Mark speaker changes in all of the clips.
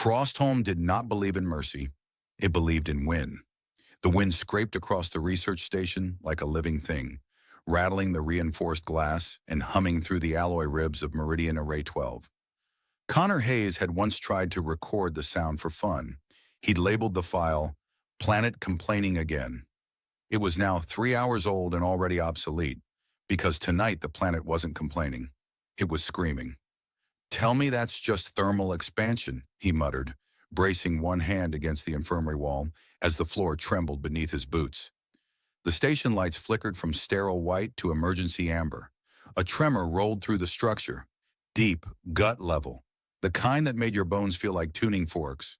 Speaker 1: Frostholm did not believe in mercy. It believed in wind. The wind scraped across the research station like a living thing, rattling the reinforced glass and humming through the alloy ribs of Meridian Array 12. Connor Hayes had once tried to record the sound for fun. He'd labeled the file, "Planet Complaining Again." It was now 3 hours old and already obsolete, because tonight the planet wasn't complaining. It was screaming. "Tell me that's just thermal expansion," he muttered, bracing one hand against the infirmary wall as the floor trembled beneath his boots. The station lights flickered from sterile white to emergency amber. A tremor rolled through the structure, deep, gut level, the kind that made your bones feel like tuning forks.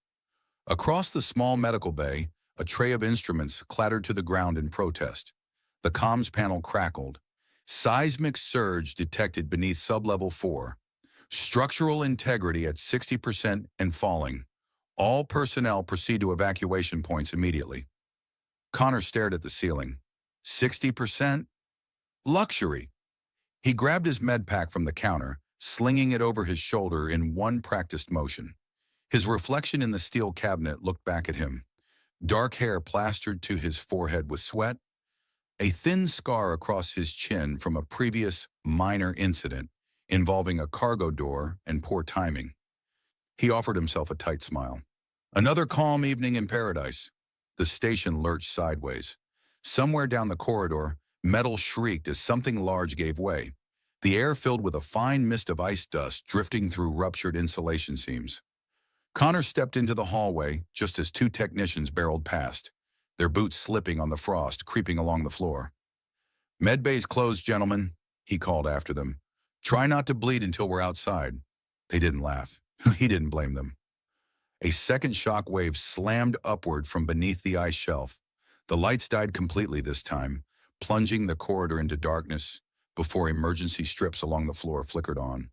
Speaker 1: Across the small medical bay, a tray of instruments clattered to the ground in protest. The comms panel crackled. Seismic surge detected beneath sublevel 4. Structural integrity at 60% and falling. All personnel proceed to evacuation points immediately. Connor stared at the ceiling. 60%? Luxury. He grabbed his med pack from the counter, slinging it over his shoulder in one practiced motion. His reflection in the steel cabinet looked back at him. Dark hair plastered to his forehead with sweat, a thin scar across his chin from a previous minor incident involving a cargo door and poor timing. He offered himself a tight smile. Another calm evening in paradise. The station lurched sideways. Somewhere down the corridor, metal shrieked as something large gave way. The air filled with a fine mist of ice dust drifting through ruptured insulation seams. Connor stepped into the hallway just as two technicians barreled past, their boots slipping on the frost, creeping along the floor. "Med bay's closed, gentlemen," he called after them. "Try not to bleed until we're outside." They didn't laugh. He didn't blame them. A second shock wave slammed upward from beneath the ice shelf. The lights died completely this time, plunging the corridor into darkness before emergency strips along the floor flickered on.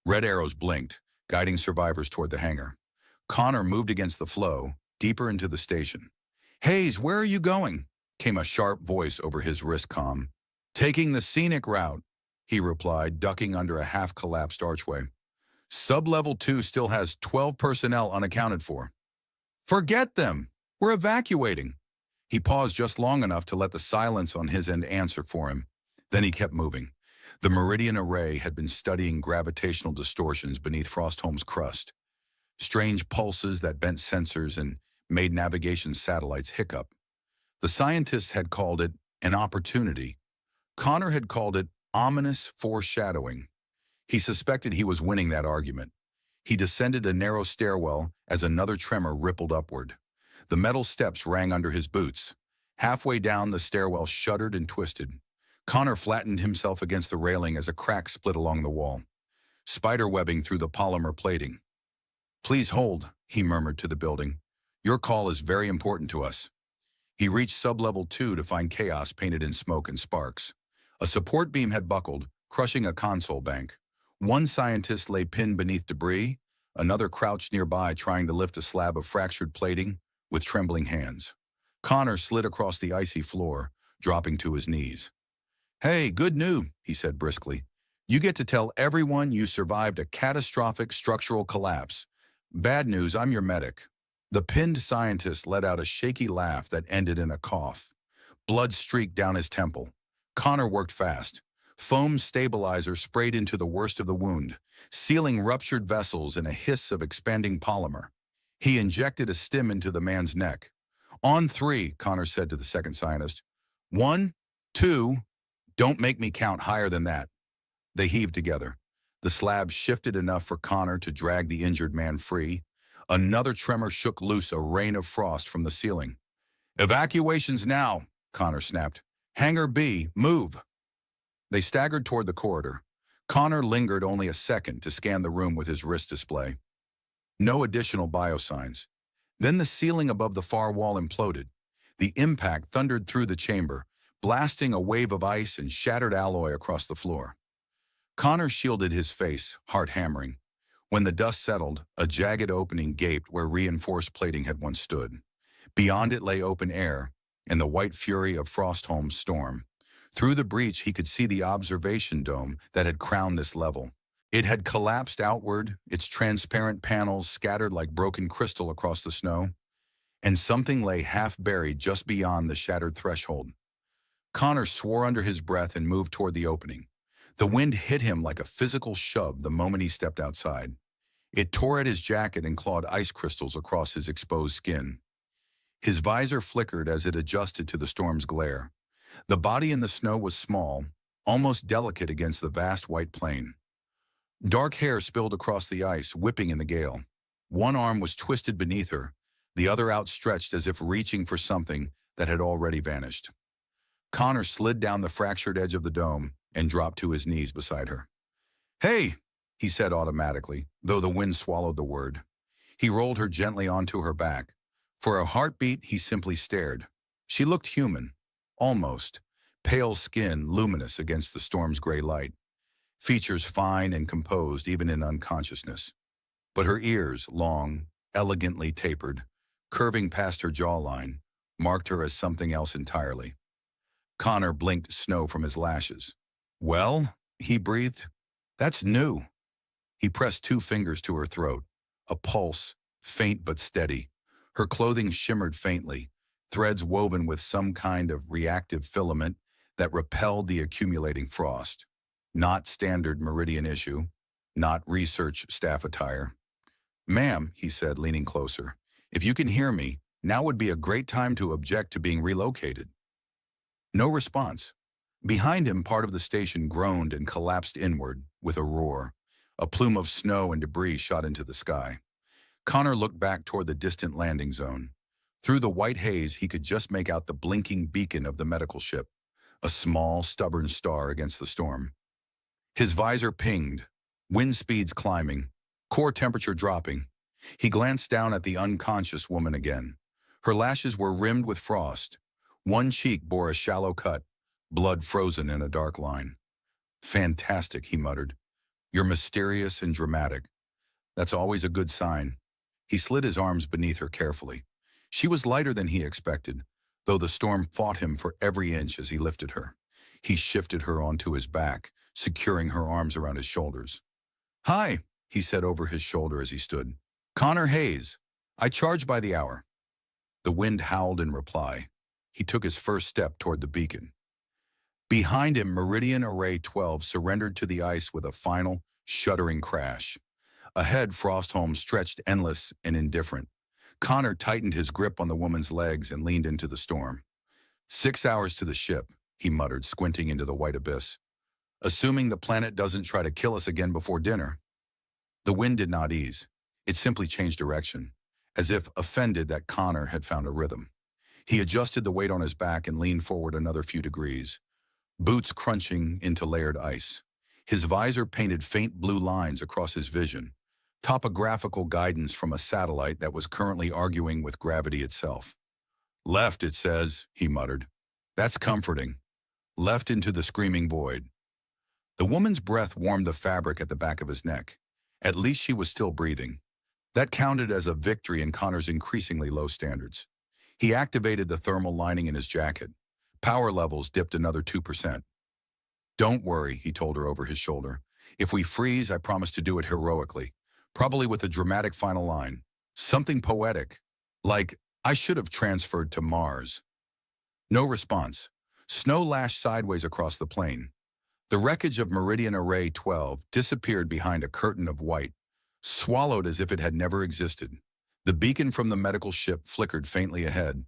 Speaker 1: Red arrows blinked, guiding survivors toward the hangar. Connor moved against the flow, deeper into the station. "Hayes, where are you going?" came a sharp voice over his wrist comm. "Taking the scenic route," he replied, ducking under a half-collapsed archway. "Sublevel 2 still has 12 personnel unaccounted for." "Forget them! We're evacuating!" He paused just long enough to let the silence on his end answer for him. Then he kept moving. The Meridian Array had been studying gravitational distortions beneath Frostholm's crust. Strange pulses that bent sensors and made navigation satellites hiccup. The scientists had called it an opportunity. Connor had called it ominous foreshadowing. He suspected he was winning that argument. He descended a narrow stairwell as another tremor rippled upward. The metal steps rang under his boots. Halfway down, the stairwell shuddered and twisted. Connor flattened himself against the railing as a crack split along the wall, spider-webbing through the polymer plating. "Please hold," he murmured to the building. "Your call is very important to us." He reached sublevel 2 to find chaos painted in smoke and sparks. A support beam had buckled, crushing a console bank. One scientist lay pinned beneath debris, another crouched nearby trying to lift a slab of fractured plating with trembling hands. Connor slid across the icy floor, dropping to his knees. "Hey, good news," he said briskly. "You get to tell everyone you survived a catastrophic structural collapse. Bad news, I'm your medic." The pinned scientist let out a shaky laugh that ended in a cough. Blood streaked down his temple. Connor worked fast. Foam stabilizer sprayed into the worst of the wound, sealing ruptured vessels in a hiss of expanding polymer. He injected a stim into the man's neck. "On 3, Connor said to the second scientist. 1, 2, don't make me count higher than that." They heaved together. The slab shifted enough for Connor to drag the injured man free. Another tremor shook loose a rain of frost from the ceiling. "Evacuations now," Connor snapped. "Hangar B, move." They staggered toward the corridor. Connor lingered only a second to scan the room with his wrist display. No additional biosigns. Then the ceiling above the far wall imploded. The impact thundered through the chamber, blasting a wave of ice and shattered alloy across the floor. Connor shielded his face, heart hammering. When the dust settled, a jagged opening gaped where reinforced plating had once stood. Beyond it lay open air and the white fury of Frostholm's storm. Through the breach, he could see the observation dome that had crowned this level. It had collapsed outward, its transparent panels scattered like broken crystal across the snow, and something lay half-buried just beyond the shattered threshold. Connor swore under his breath and moved toward the opening. The wind hit him like a physical shove the moment he stepped outside. It tore at his jacket and clawed ice crystals across his exposed skin. His visor flickered as it adjusted to the storm's glare. The body in the snow was small, almost delicate against the vast white plain. Dark hair spilled across the ice, whipping in the gale. One arm was twisted beneath her, the other outstretched as if reaching for something that had already vanished. Connor slid down the fractured edge of the dome and dropped to his knees beside her. "Hey," he said automatically, though the wind swallowed the word. He rolled her gently onto her back. For a heartbeat, he simply stared. She looked human, almost, pale skin luminous against the storm's gray light, features fine and composed even in unconsciousness. But her ears, long, elegantly tapered, curving past her jawline, marked her as something else entirely. Connor blinked snow from his lashes. "Well," he breathed, "that's new." He pressed two fingers to her throat, a pulse, faint but steady. Her clothing shimmered faintly, threads woven with some kind of reactive filament that repelled the accumulating frost. Not standard Meridian issue, not research staff attire. "Ma'am," he said, leaning closer, "if you can hear me, now would be a great time to object to being relocated." No response. Behind him, part of the station groaned and collapsed inward with a roar. A plume of snow and debris shot into the sky. Connor looked back toward the distant landing zone. Through the white haze, he could just make out the blinking beacon of the medical ship, a small, stubborn star against the storm. His visor pinged, wind speeds climbing, core temperature dropping. He glanced down at the unconscious woman again. Her lashes were rimmed with frost. One cheek bore a shallow cut, blood frozen in a dark line. "Fantastic," he muttered. "You're mysterious and dramatic. That's always a good sign." He slid his arms beneath her carefully. She was lighter than he expected, though the storm fought him for every inch as he lifted her. He shifted her onto his back, securing her arms around his shoulders. "Hi," he said over his shoulder as he stood. "Connor Hayes. I charge by the hour." The wind howled in reply. He took his first step toward the beacon. Behind him, Meridian Array 12 surrendered to the ice with a final, shuddering crash. Ahead, Frostholm stretched endless and indifferent. Connor tightened his grip on the woman's legs and leaned into the storm. 6 hours to the ship," he muttered, squinting into the white abyss. "Assuming the planet doesn't try to kill us again before dinner." The wind did not ease. It simply changed direction, as if offended that Connor had found a rhythm. He adjusted the weight on his back and leaned forward another few degrees, boots crunching into layered ice. His visor painted faint blue lines across his vision, topographical guidance from a satellite that was currently arguing with gravity itself. "Left, it says," he muttered. "That's comforting." Left into the screaming void. The woman's breath warmed the fabric at the back of his neck. At least she was still breathing. That counted as a victory in Connor's increasingly low standards. He activated the thermal lining in his jacket. Power levels dipped another 2%. "Don't worry," he told her over his shoulder. "If we freeze, I promise to do it heroically. Probably with a dramatic final line. Something poetic. Like, I should have transferred to Mars." No response. Snow lashed sideways across the plain. The wreckage of Meridian Array 12 disappeared behind a curtain of white, swallowed as if it had never existed. The beacon from the medical ship flickered faintly ahead.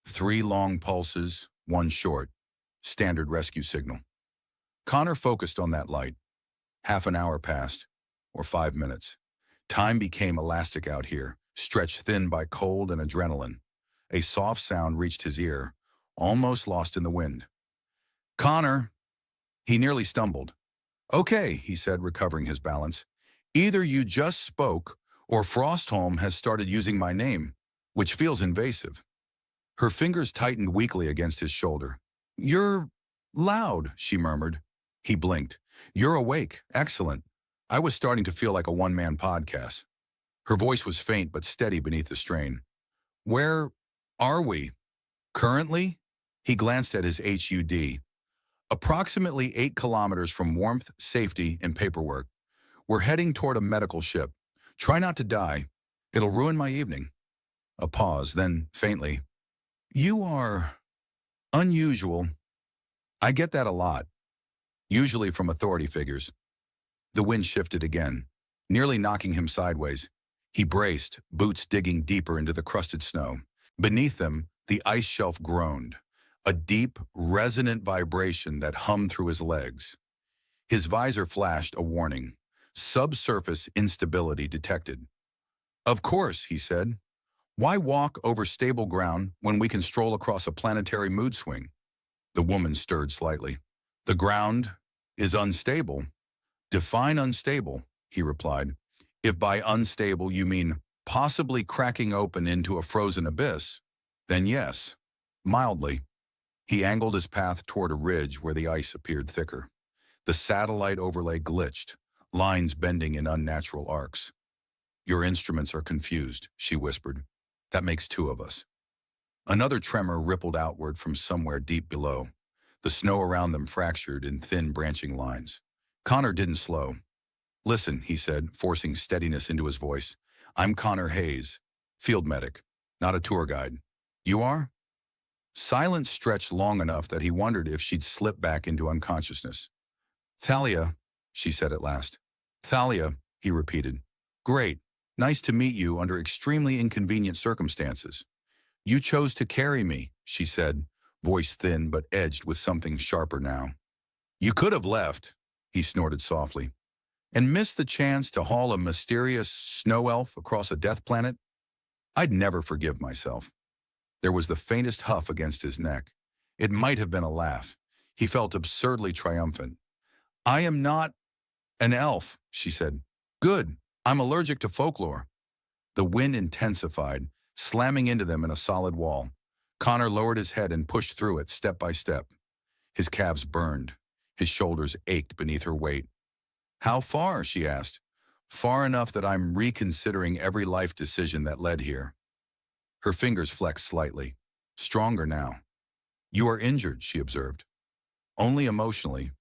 Speaker 1: 3 long pulses, 1 short. Standard rescue signal. Connor focused on that light. Half an hour passed, or 5 minutes. Time became elastic out here, stretched thin by cold and adrenaline. A soft sound reached his ear, almost lost in the wind. "Connor!" He nearly stumbled. "Okay," he said, recovering his balance. "Either you just spoke, or Frostholm has started using my name, which feels invasive." Her fingers tightened weakly against his shoulder. "You're loud," she murmured. He blinked. "You're awake. Excellent. I was starting to feel like a one-man podcast." Her voice was faint but steady beneath the strain. "Where are we? Currently?" He glanced at his HUD. "Approximately 8 kilometers from warmth, safety, and paperwork. We're heading toward a medical ship. Try not to die. It'll ruin my evening. A pause, then, faintly, You are unusual. I get that a lot, usually from authority figures. The wind shifted again, nearly knocking him sideways. He braced, boots digging deeper into the crusted snow. Beneath them, the ice shelf groaned, a deep, resonant vibration that hummed through his legs. His visor flashed a warning. Subsurface instability detected. Of course, he said. Why walk over stable ground when we can stroll across a planetary mood swing? The woman stirred slightly. The ground is unstable. Define unstable, he replied. If by unstable you mean possibly cracking open into a frozen abyss, then yes, mildly. He angled his path toward a ridge where the ice appeared thicker. The satellite overlay glitched, lines bending in unnatural arcs. Your instruments are confused, she whispered. That makes two of us. Another tremor rippled outward from somewhere deep below. The snow around them fractured in thin branching lines. Connor didn't slow. Listen, he said, forcing steadiness into his voice. I'm Connor Hayes, field medic, not a tour guide. You are? Silence stretched long enough that he wondered if she'd slip back into unconsciousness. Thalia, she said at last. Thalia, he repeated. Great. Nice to meet you under extremely inconvenient circumstances. You chose to carry me, she said, voice thin but edged with something sharper now. You could have left, he snorted softly, and missed the chance to haul a mysterious snow elf across a death planet. I'd never forgive myself. There was the faintest huff against his neck. It might have been a laugh. He felt absurdly triumphant. I am not an elf, she said. Good. I'm allergic to folklore. The wind intensified, slamming into them in a solid wall. Connor lowered his head and pushed through it step by step. His calves burned. His shoulders ached beneath her weight. How far? She asked. Far enough that I'm reconsidering every life decision that led here. Her fingers flexed slightly. Stronger now. You are injured, she observed. Only emotionally.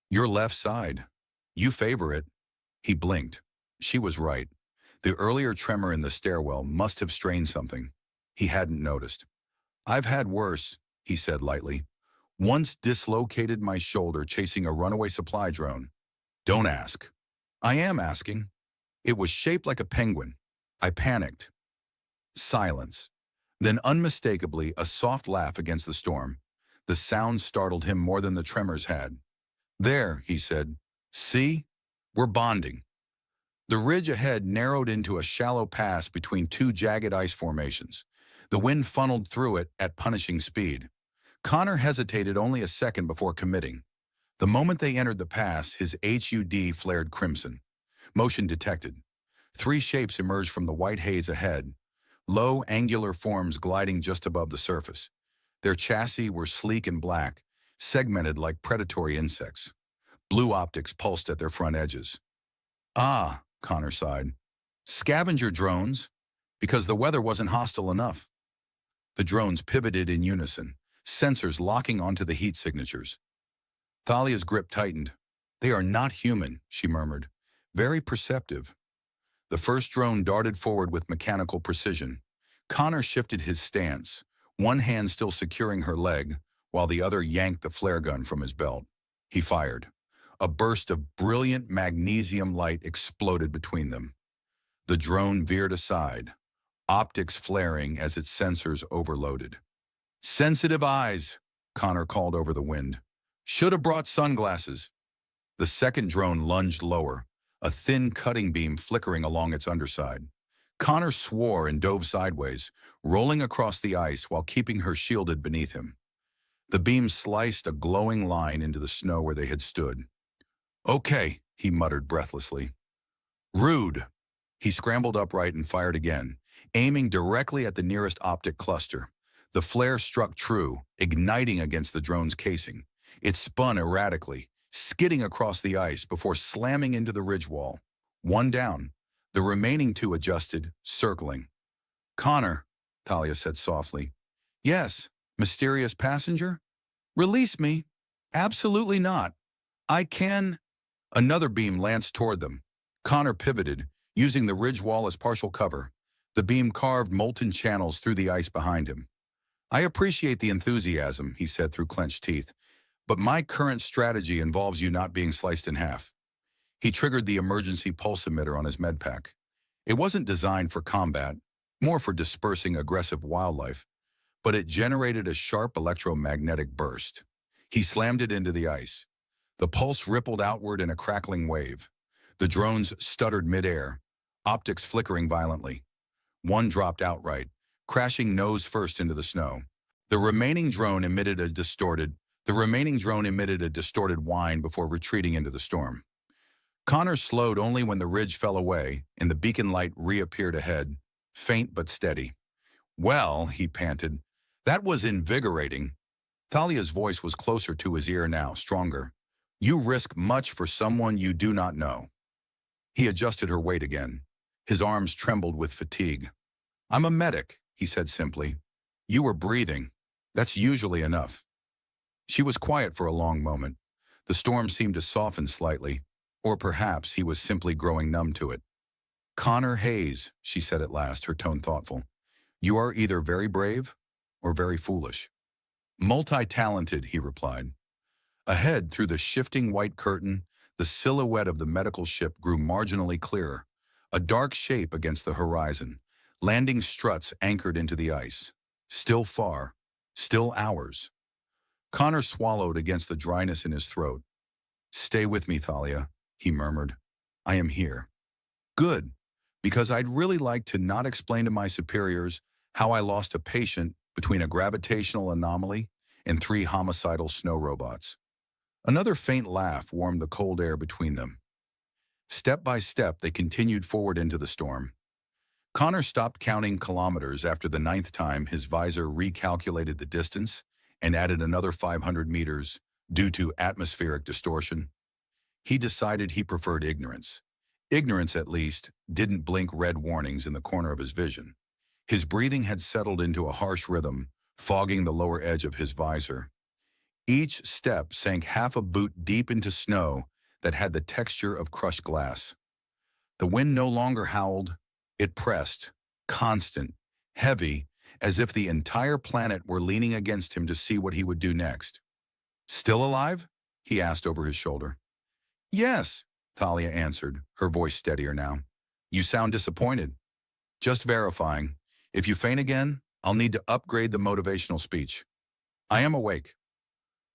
Speaker 1: Your left side. You favor it. He blinked. She was right. The earlier tremor in the stairwell must have strained something. He hadn't noticed. I've had worse, he said lightly. Once dislocated my shoulder chasing a runaway supply drone. Don't ask. I am asking. It was shaped like a penguin. I panicked. Silence. Then unmistakably a soft laugh against the storm. The sound startled him more than the tremors had. There, he said. See? We're bonding. The ridge ahead narrowed into a shallow pass between two jagged ice formations. The wind funneled through it at punishing speed. Connor hesitated only a second before committing. The moment they entered the pass, his HUD flared crimson. Motion detected. Three shapes emerged from the white haze ahead, low, angular forms gliding just above the surface. Their chassis were sleek and black, segmented like predatory insects. Blue optics pulsed at their front edges. Ah, Connor sighed. Scavenger drones, because the weather wasn't hostile enough. The drones pivoted in unison, sensors locking onto the heat signatures. Thalia's grip tightened. They are not human, she murmured. Very perceptive. The first drone darted forward with mechanical precision. Connor shifted his stance, one hand still securing her leg, while the other yanked the flare gun from his belt. He fired. A burst of brilliant magnesium light exploded between them. The drone veered aside, optics flaring as its sensors overloaded. Sensitive eyes, Connor called over the wind. Should have brought sunglasses. The second drone lunged lower, a thin cutting beam flickering along its underside. Connor swore and dove sideways, rolling across the ice while keeping her shielded beneath him. The beam sliced a glowing line into the snow where they had stood. Okay, he muttered breathlessly. Rude. He scrambled upright and fired again, aiming directly at the nearest optic cluster. The flare struck true, igniting against the drone's casing. It spun erratically, skidding across the ice before slamming into the ridge wall. One down. The remaining two adjusted, circling. Connor, Thalia said softly. Yes, mysterious passenger? Release me. Absolutely not. I can... Another beam lanced toward them. Connor pivoted, using the ridge wall as partial cover. The beam carved molten channels through the ice behind him. I appreciate the enthusiasm, he said through clenched teeth, but my current strategy involves you not being sliced in half. He triggered the emergency pulse emitter on his medpack. It wasn't designed for combat, more for dispersing aggressive wildlife, but it generated a sharp electromagnetic burst. He slammed it into the ice. The pulse rippled outward in a crackling wave. The drones stuttered midair, optics flickering violently. One dropped outright, crashing nose first into the snow. The remaining drone emitted a distorted whine before retreating into the storm. Connor slowed only when the ridge fell away and the beacon light reappeared ahead, faint but steady. Well, he panted, that was invigorating. Thalia's voice was closer to his ear now, stronger. You risk much for someone you do not know. He adjusted her weight again. His arms trembled with fatigue. I'm a medic, he said simply. You were breathing. That's usually enough. She was quiet for a long moment. The storm seemed to soften slightly, or perhaps he was simply growing numb to it. Connor Hayes, she said at last, her tone thoughtful. You are either very brave or very foolish. Multi-talented, he replied. Ahead, through the shifting white curtain, the silhouette of the medical ship grew marginally clearer, a dark shape against the horizon, landing struts anchored into the ice. Still far, still hours. Connor swallowed against the dryness in his throat. Stay with me, Thalia, he murmured. I am here. Good, because I'd really like to not explain to my superiors how I lost a patient between a gravitational anomaly and 3 homicidal snow robots. Another faint laugh warmed the cold air between them. Step by step, they continued forward into the storm. Connor stopped counting kilometers after the 9th time his visor recalculated the distance and added another 500 meters due to atmospheric distortion. He decided he preferred ignorance. Ignorance, at least, didn't blink red warnings in the corner of his vision. His breathing had settled into a harsh rhythm, fogging the lower edge of his visor. Each step sank half a boot deep into snow that had the texture of crushed glass. The wind no longer howled. It pressed, constant, heavy, as if the entire planet were leaning against him to see what he would do next. Still alive? He asked over his shoulder. Yes, Thalia answered, her voice steadier now. You sound disappointed. Just verifying. If you faint again, I'll need to upgrade the motivational speech. I am awake.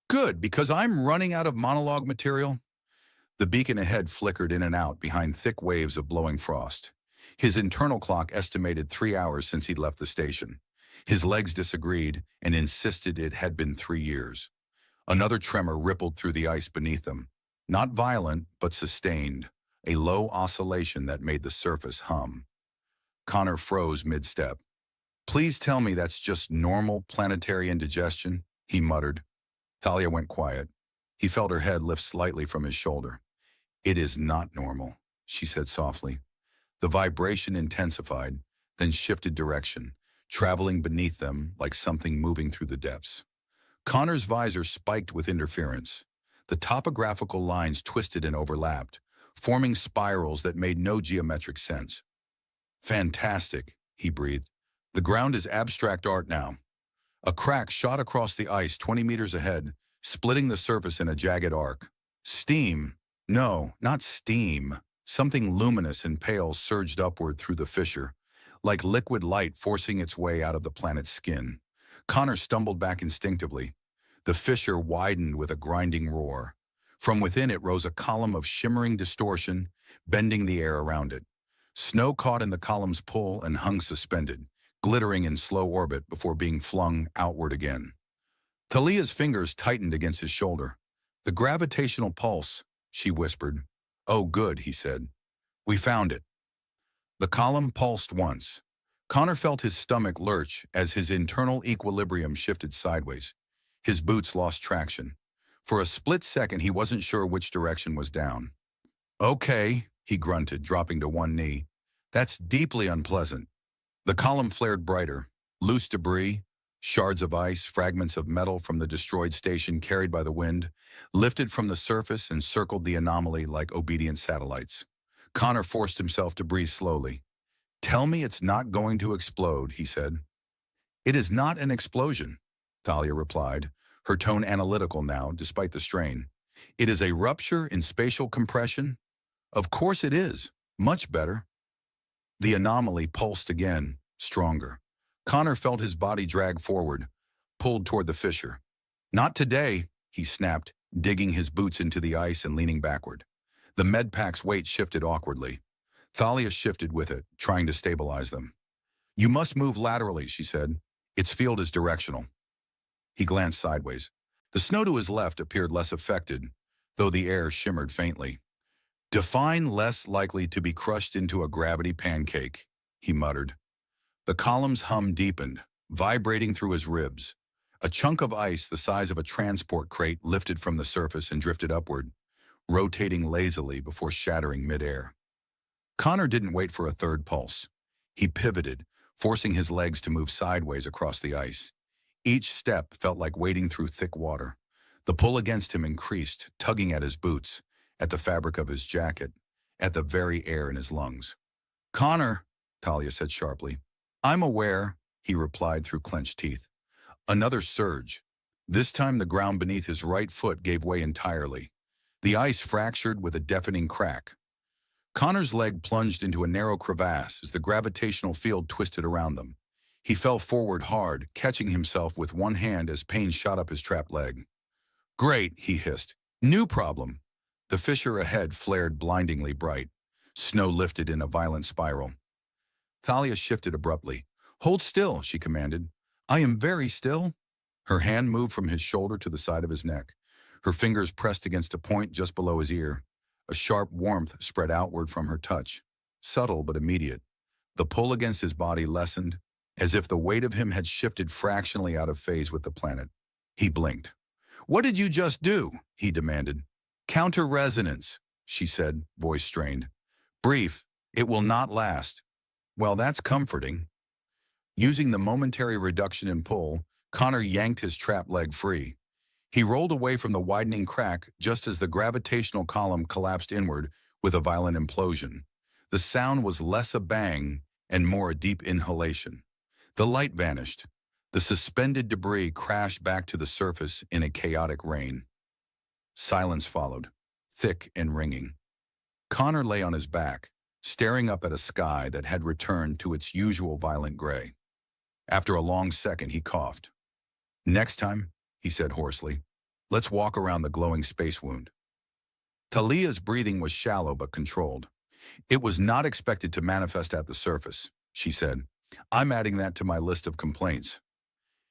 Speaker 1: Good, because I'm running out of monologue material. The beacon ahead flickered in and out behind thick waves of blowing frost. His internal clock estimated 3 hours since he'd left the station. His legs disagreed and insisted it had been 3 years. Another tremor rippled through the ice beneath them. Not violent, but sustained, a low oscillation that made the surface hum. Connor froze mid-step. Please tell me that's just normal planetary indigestion, he muttered. Thalia went quiet. He felt her head lift slightly from his shoulder. It is not normal, she said softly. The vibration intensified, then shifted direction, traveling beneath them like something moving through the depths. Connor's visor spiked with interference. The topographical lines twisted and overlapped, forming spirals that made no geometric sense. Fantastic, he breathed. The ground is abstract art now. A crack shot across the ice 20 meters ahead, splitting the surface in a jagged arc. Steam. No, not steam. Something luminous and pale surged upward through the fissure, like liquid light forcing its way out of the planet's skin. Connor stumbled back instinctively. The fissure widened with a grinding roar. From within it rose a column of shimmering distortion, bending the air around it. Snow caught in the column's pull and hung suspended, glittering in slow orbit before being flung outward again. Thalia's fingers tightened against his shoulder. The gravitational pulse, she whispered. Oh, good, he said. We found it. The column pulsed once. Connor felt his stomach lurch as his internal equilibrium shifted sideways. His boots lost traction. For a split second, he wasn't sure which direction was down. Okay, he grunted, dropping to one knee. That's deeply unpleasant. The column flared brighter. Loose debris, shards of ice, fragments of metal from the destroyed station carried by the wind, lifted from the surface and circled the anomaly like obedient satellites. Connor forced himself to breathe slowly. "Tell me it's not going to explode," he said. "It is not an explosion," Thalia replied, her tone analytical now, despite the strain. "It is a rupture in spatial compression." "Of course it is. Much better." The anomaly pulsed again, stronger. Connor felt his body drag forward, pulled toward the fissure. "Not today," he snapped, digging his boots into the ice and leaning backward. The medpack's weight shifted awkwardly. Thalia shifted with it, trying to stabilize them. "You must move laterally," she said. "Its field is directional." He glanced sideways. The snow to his left appeared less affected, though the air shimmered faintly. "Define less likely to be crushed into a gravity pancake," he muttered. The column's hum deepened, vibrating through his ribs. A chunk of ice the size of a transport crate lifted from the surface and drifted upward, rotating lazily before shattering midair. Connor didn't wait for a third pulse. He pivoted, forcing his legs to move sideways across the ice. Each step felt like wading through thick water. The pull against him increased, tugging at his boots, at the fabric of his jacket, at the very air in his lungs. "Connor," Thalia said sharply. "I'm aware," he replied through clenched teeth. Another surge. This time the ground beneath his right foot gave way entirely. The ice fractured with a deafening crack. Connor's leg plunged into a narrow crevasse as the gravitational field twisted around them. He fell forward hard, catching himself with one hand as pain shot up his trapped leg. "Great," he hissed. "New problem." The fissure ahead flared blindingly bright. Snow lifted in a violent spiral. Thalia shifted abruptly. "Hold still," she commanded. "I am very still." Her hand moved from his shoulder to the side of his neck. Her fingers pressed against a point just below his ear. A sharp warmth spread outward from her touch, subtle but immediate. The pull against his body lessened, as if the weight of him had shifted fractionally out of phase with the planet. He blinked. "What did you just do?" he demanded. "Counter-resonance," she said, voice strained. "Brief. It will not last." "Well, that's comforting." Using the momentary reduction in pull, Connor yanked his trapped leg free. He rolled away from the widening crack just as the gravitational column collapsed inward with a violent implosion. The sound was less a bang and more a deep inhalation. The light vanished. The suspended debris crashed back to the surface in a chaotic rain. Silence followed, thick and ringing. Connor lay on his back, staring up at a sky that had returned to its usual violent gray. After a long second, he coughed. "Next time," he said hoarsely, "let's walk around the glowing space wound." Thalia's breathing was shallow but controlled. "It was not expected to manifest at the surface," she said. "I'm adding that to my list of complaints."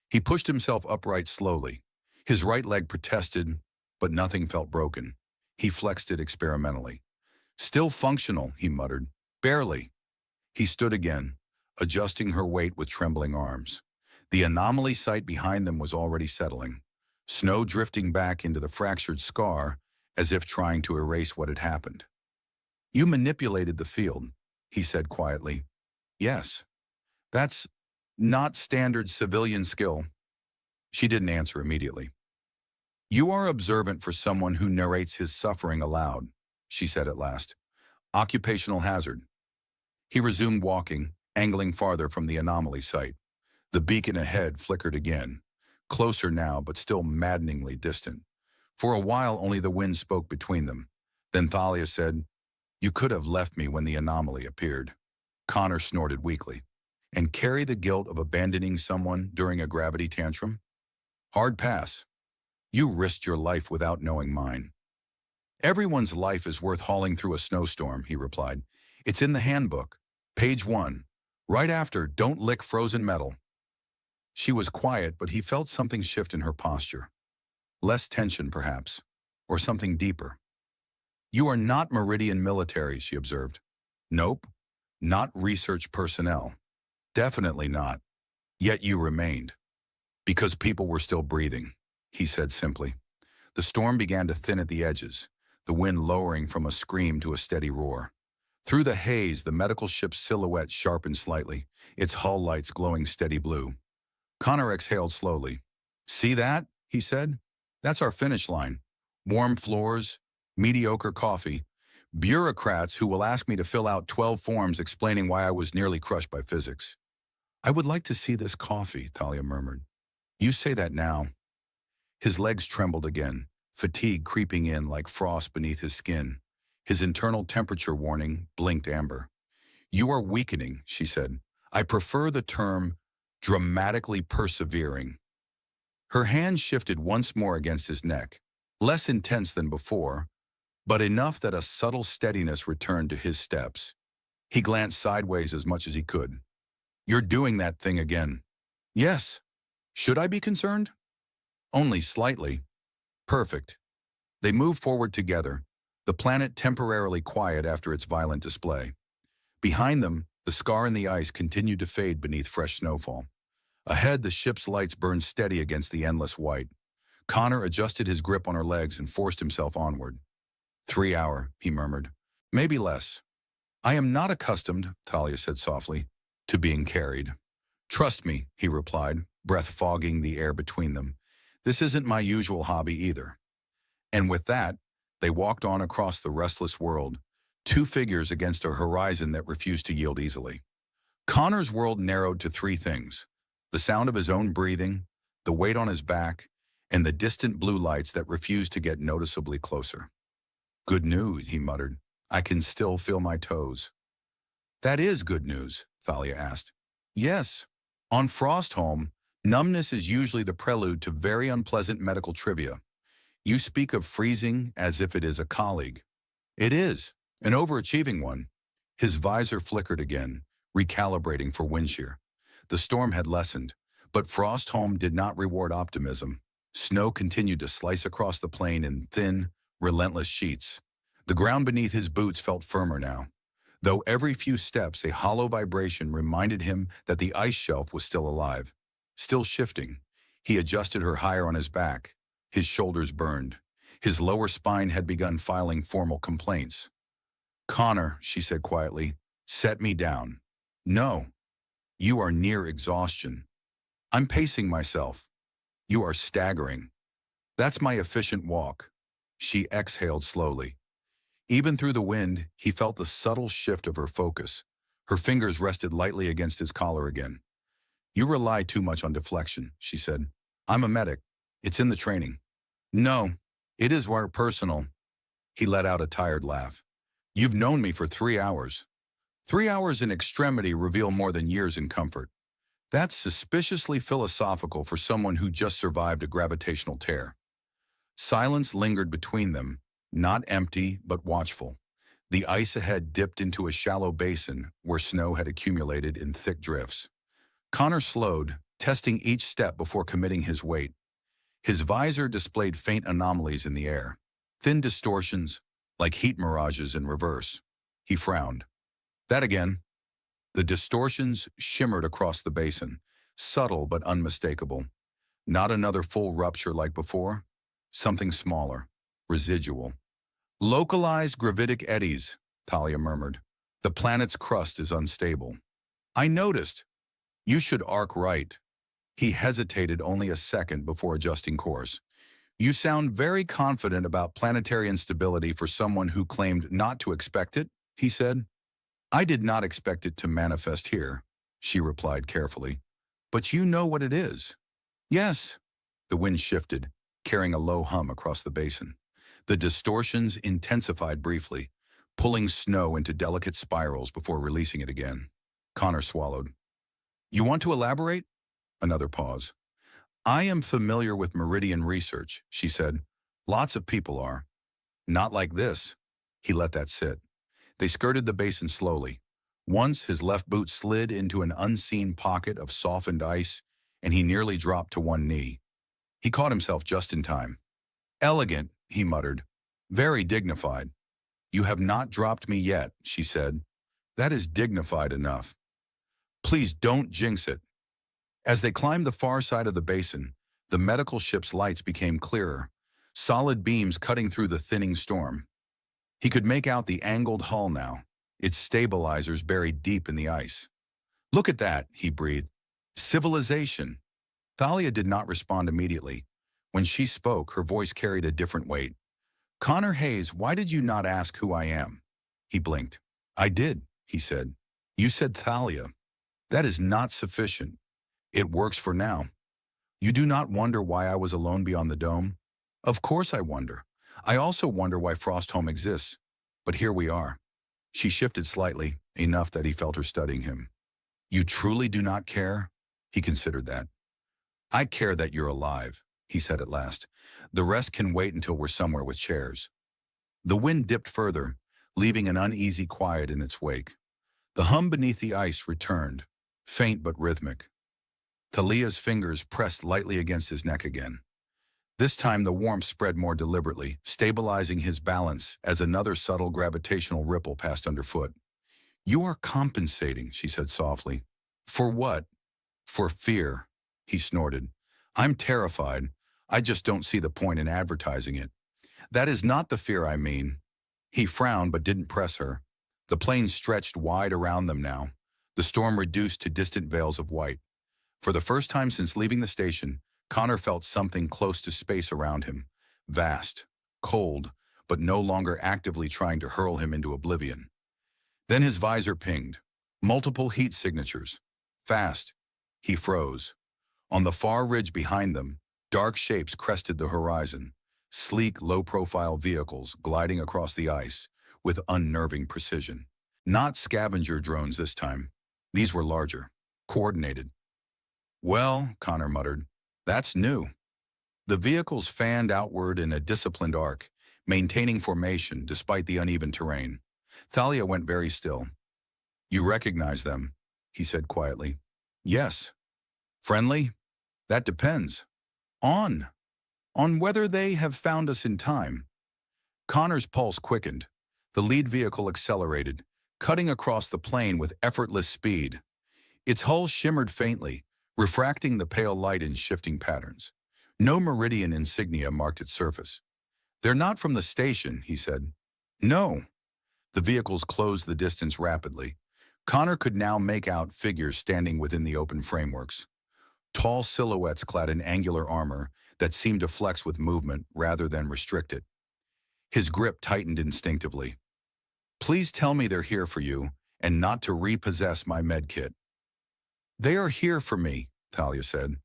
Speaker 1: He pushed himself upright slowly. His right leg protested, but nothing felt broken. He flexed it experimentally. "Still functional," he muttered. "Barely." He stood again, adjusting her weight with trembling arms. The anomaly site behind them was already settling, snow drifting back into the fractured scar as if trying to erase what had happened. "You manipulated the field," he said quietly. "Yes. That's not standard civilian skill." She didn't answer immediately. "You are observant for someone who narrates his suffering aloud," she said at last. "Occupational hazard." He resumed walking, angling farther from the anomaly site. The beacon ahead flickered again, closer now but still maddeningly distant. For a while only the wind spoke between them. Then Thalia said, "You could have left me when the anomaly appeared." Connor snorted weakly. "And carry the guilt of abandoning someone during a gravity tantrum? Hard pass. You risked your life without knowing mine." "Everyone's life is worth hauling through a snowstorm," he replied. "It's in the handbook. Page 1. Right after, don't lick frozen metal." She was quiet, but he felt something shift in her posture. Less tension, perhaps, or something deeper. "You are not Meridian military," she observed. "Nope. Not research personnel. Definitely not. Yet you remained." "Because people were still breathing," he said simply. The storm began to thin at the edges, the wind lowering from a scream to a steady roar. Through the haze, the medical ship's silhouette sharpened slightly, its hull lights glowing steady blue. Connor exhaled slowly. "See that?" he said. "That's our finish line. Warm floors, mediocre coffee, Bureaucrats who will ask me to fill out 12 forms explaining why I was nearly crushed by physics. I would like to see this coffee, Thalia murmured. You say that now. His legs trembled again, fatigue creeping in like frost beneath his skin. His internal temperature warning blinked amber. You are weakening, she said. I prefer the term dramatically persevering. Her hand shifted once more against his neck, less intense than before, but enough that a subtle steadiness returned to his steps. He glanced sideways as much as he could. You're doing that thing again. Yes. Should I be concerned? Only slightly. Perfect. They moved forward together, the planet temporarily quiet after its violent display. Behind them, the scar in the ice continued to fade beneath fresh snowfall. Ahead, the ship's lights burned steady against the endless white. Connor adjusted his grip on her legs and forced himself onward. 3 hours, he murmured. Maybe less. I am not accustomed, Thalia said softly, to being carried. Trust me, he replied, breath fogging the air between them. This isn't my usual hobby either. And with that, they walked on across the restless world, two figures against a horizon that refused to yield easily. Connor's world narrowed to three things: the sound of his own breathing, the weight on his back, and the distant blue lights that refused to get noticeably closer. Good news, he muttered. I can still feel my toes. That is good news, Thalia asked. Yes. On Frostholm, numbness is usually the prelude to very unpleasant medical trivia. You speak of freezing as if it is a colleague. It is, an overachieving one. His visor flickered again, recalibrating for wind shear. The storm had lessened, but Frostholm did not reward optimism. Snow continued to slice across the plain in thin, relentless sheets. The ground beneath his boots felt firmer now, though every few steps a hollow vibration reminded him that the ice shelf was still alive, still shifting. He adjusted her higher on his back. His shoulders burned. His lower spine had begun filing formal complaints. Connor, she said quietly, set me down. No, you are near exhaustion. I'm pacing myself. You are staggering. That's my efficient walk. She exhaled slowly. Even through the wind, he felt the subtle shift of her focus. Her fingers rested lightly against his collar again. You rely too much on deflection, she said. I'm a medic. It's in the training. No, it is more personal. He let out a tired laugh. You've known me for 3 hours. 3 hours in extremity reveal more than years in comfort. That's suspiciously philosophical for someone who just survived a gravitational tear. Silence lingered between them, not empty but watchful. The ice ahead dipped into a shallow basin where snow had accumulated in thick drifts. Connor slowed, testing each step before committing his weight. His visor displayed faint anomalies in the air, thin distortions, like heat mirages in reverse. He frowned. That again. The distortions shimmered across the basin, subtle but unmistakable. Not another full rupture like before. Something smaller, residual. Localized gravitic eddies, Thalia murmured. The planet's crust is unstable. I noticed. You should arc right. He hesitated only a second before adjusting course. You sound very confident about planetary instability for someone who claimed not to expect it, he said. I did not expect it to manifest here, she replied carefully. But you know what it is. Yes. The wind shifted, carrying a low hum across the basin. The distortions intensified briefly, pulling snow into delicate spirals before releasing it again. Connor swallowed. You want to elaborate? Another pause. I am familiar with Meridian research, she said. Lots of people are. Not like this. He let that sit. They skirted the basin slowly. Once his left boot slid into an unseen pocket of softened ice, and he nearly dropped to one knee. He caught himself just in time. Elegant, he muttered. Very dignified. You have not dropped me yet, she said. That is dignified enough. Please don't jinx it. As they climbed the far side of the basin, the medical ship's lights became clearer, solid beams cutting through the thinning storm. He could make out the angled hull now, its stabilizers buried deep in the ice. Look at that, he breathed. Civilization. Thalia did not respond immediately. When she spoke, her voice carried a different weight. Connor Hayes, why did you not ask who I am? He blinked. I did, he said. You said Thalia. That is not sufficient. It works for now. You do not wonder why I was alone beyond the dome? Of course I wonder. I also wonder why Frostholm exists. But here we are. She shifted slightly, enough that he felt her studying him. You truly do not care? He considered that. I care that you're alive, he said at last. The rest can wait until we're somewhere with chairs. The wind dipped further, leaving an uneasy quiet in its wake. The hum beneath the ice returned, faint but rhythmic. Thalia's fingers pressed lightly against his neck again. This time the warmth spread more deliberately, stabilizing his balance as another subtle gravitational ripple passed underfoot. You are compensating, she said softly. For what? For fear, he snorted. I'm terrified. I just don't see the point in advertising it. That is not the fear I mean. He frowned but didn't press her. The plain stretched wide around them now, the storm reduced to distant veils of white. For the first time since leaving the station, Connor felt something close to space around him, vast, cold, but no longer actively trying to hurl him into oblivion. Then his visor pinged. Multiple heat signatures. Fast. He froze. On the far ridge behind them, dark shapes crested the horizon, sleek, low-profile vehicles gliding across the ice with unnerving precision. Not scavenger drones this time. These were larger, coordinated. Well, Connor muttered, that's new. The vehicles fanned outward in a disciplined arc, maintaining formation despite the uneven terrain. Thalia went very still. You recognize them, he said quietly. Yes. Friendly? That depends. On whether they have found us in time. Connor's pulse quickened. The lead vehicle accelerated, cutting across the plain with effortless speed. Its hull shimmered faintly, refracting the pale light in shifting patterns. No Meridian insignia marked its surface. They're not from the station, he said. No. The vehicles closed the distance rapidly. Connor could now make out figures standing within the open frameworks. Tall silhouettes clad in angular armor that seemed to flex with movement rather than restrict it. His grip tightened instinctively. Please tell me they're here for you, and not to repossess my medkit. They are here for me, Thalia said.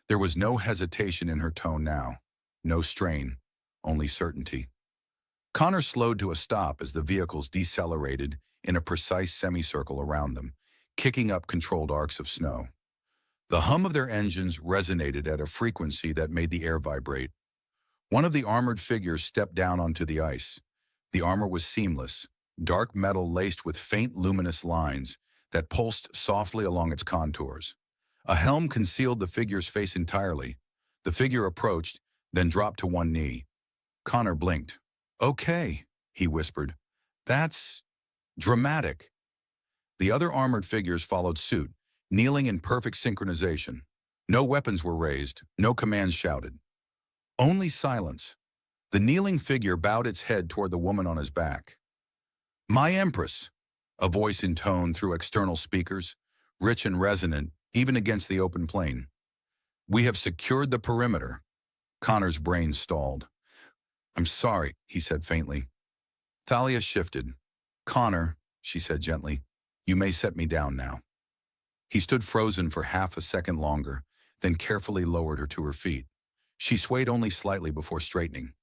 Speaker 1: There was no hesitation in her tone now. No strain, only certainty. Connor slowed to a stop as the vehicles decelerated in a precise semicircle around them, kicking up controlled arcs of snow. The hum of their engines resonated at a frequency that made the air vibrate. One of the armored figures stepped down onto the ice. The armor was seamless, dark metal laced with faint luminous lines that pulsed softly along its contours. A helm concealed the figure's face entirely. The figure approached, then dropped to one knee. Connor blinked. Okay, he whispered. That's dramatic. The other armored figures followed suit, kneeling in perfect synchronization. No weapons were raised, no commands shouted. Only silence. The kneeling figure bowed its head toward the woman on his back. My Empress, a voice intoned through external speakers, rich and resonant, even against the open plain. We have secured the perimeter. Connor's brain stalled. I'm sorry, he said faintly. Thalia shifted. Connor, she said gently, you may set me down now. He stood frozen for half a second longer, then carefully lowered her to her feet. She swayed only slightly before straightening.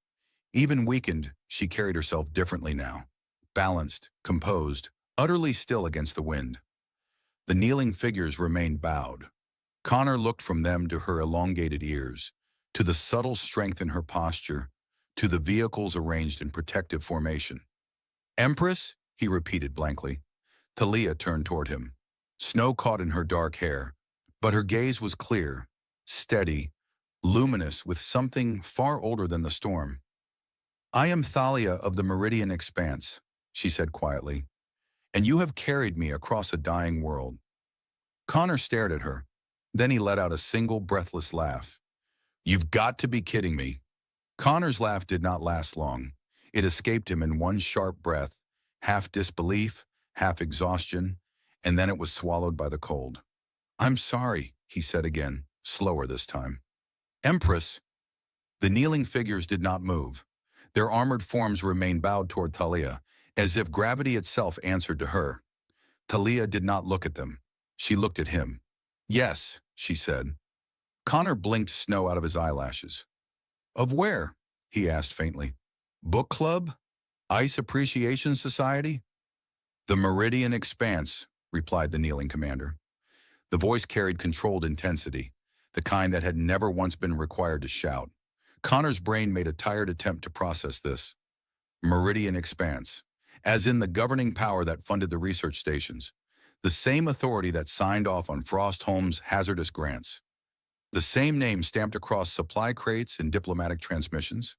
Speaker 1: Even weakened, she carried herself differently now. Balanced, composed, utterly still against the wind. The kneeling figures remained bowed. Connor looked from them to her elongated ears, to the subtle strength in her posture, to the vehicles arranged in protective formation. Empress? He repeated blankly. Thalia turned toward him. Snow caught in her dark hair, but her gaze was clear, steady, luminous with something far older than the storm. I am Thalia of the Meridian Expanse, she said quietly, and you have carried me across a dying world. Connor stared at her. Then he let out a single breathless laugh. You've got to be kidding me. Connor's laugh did not last long. It escaped him in one sharp breath, half disbelief, half exhaustion, and then it was swallowed by the cold. I'm sorry, he said again, slower this time. Empress. The kneeling figures did not move. Their armored forms remained bowed toward Thalia, as if gravity itself answered to her. Thalia did not look at them. She looked at him. Yes, she said. Connor blinked snow out of his eyelashes. Of where? He asked faintly. Book club? Ice Appreciation Society? The Meridian Expanse, replied the kneeling commander. The voice carried controlled intensity, the kind that had never once been required to shout. Connor's brain made a tired attempt to process this. Meridian Expanse, as in the governing power that funded the research stations, the same authority that signed off on Frostholm's hazardous grants, the same name stamped across supply crates and diplomatic transmissions.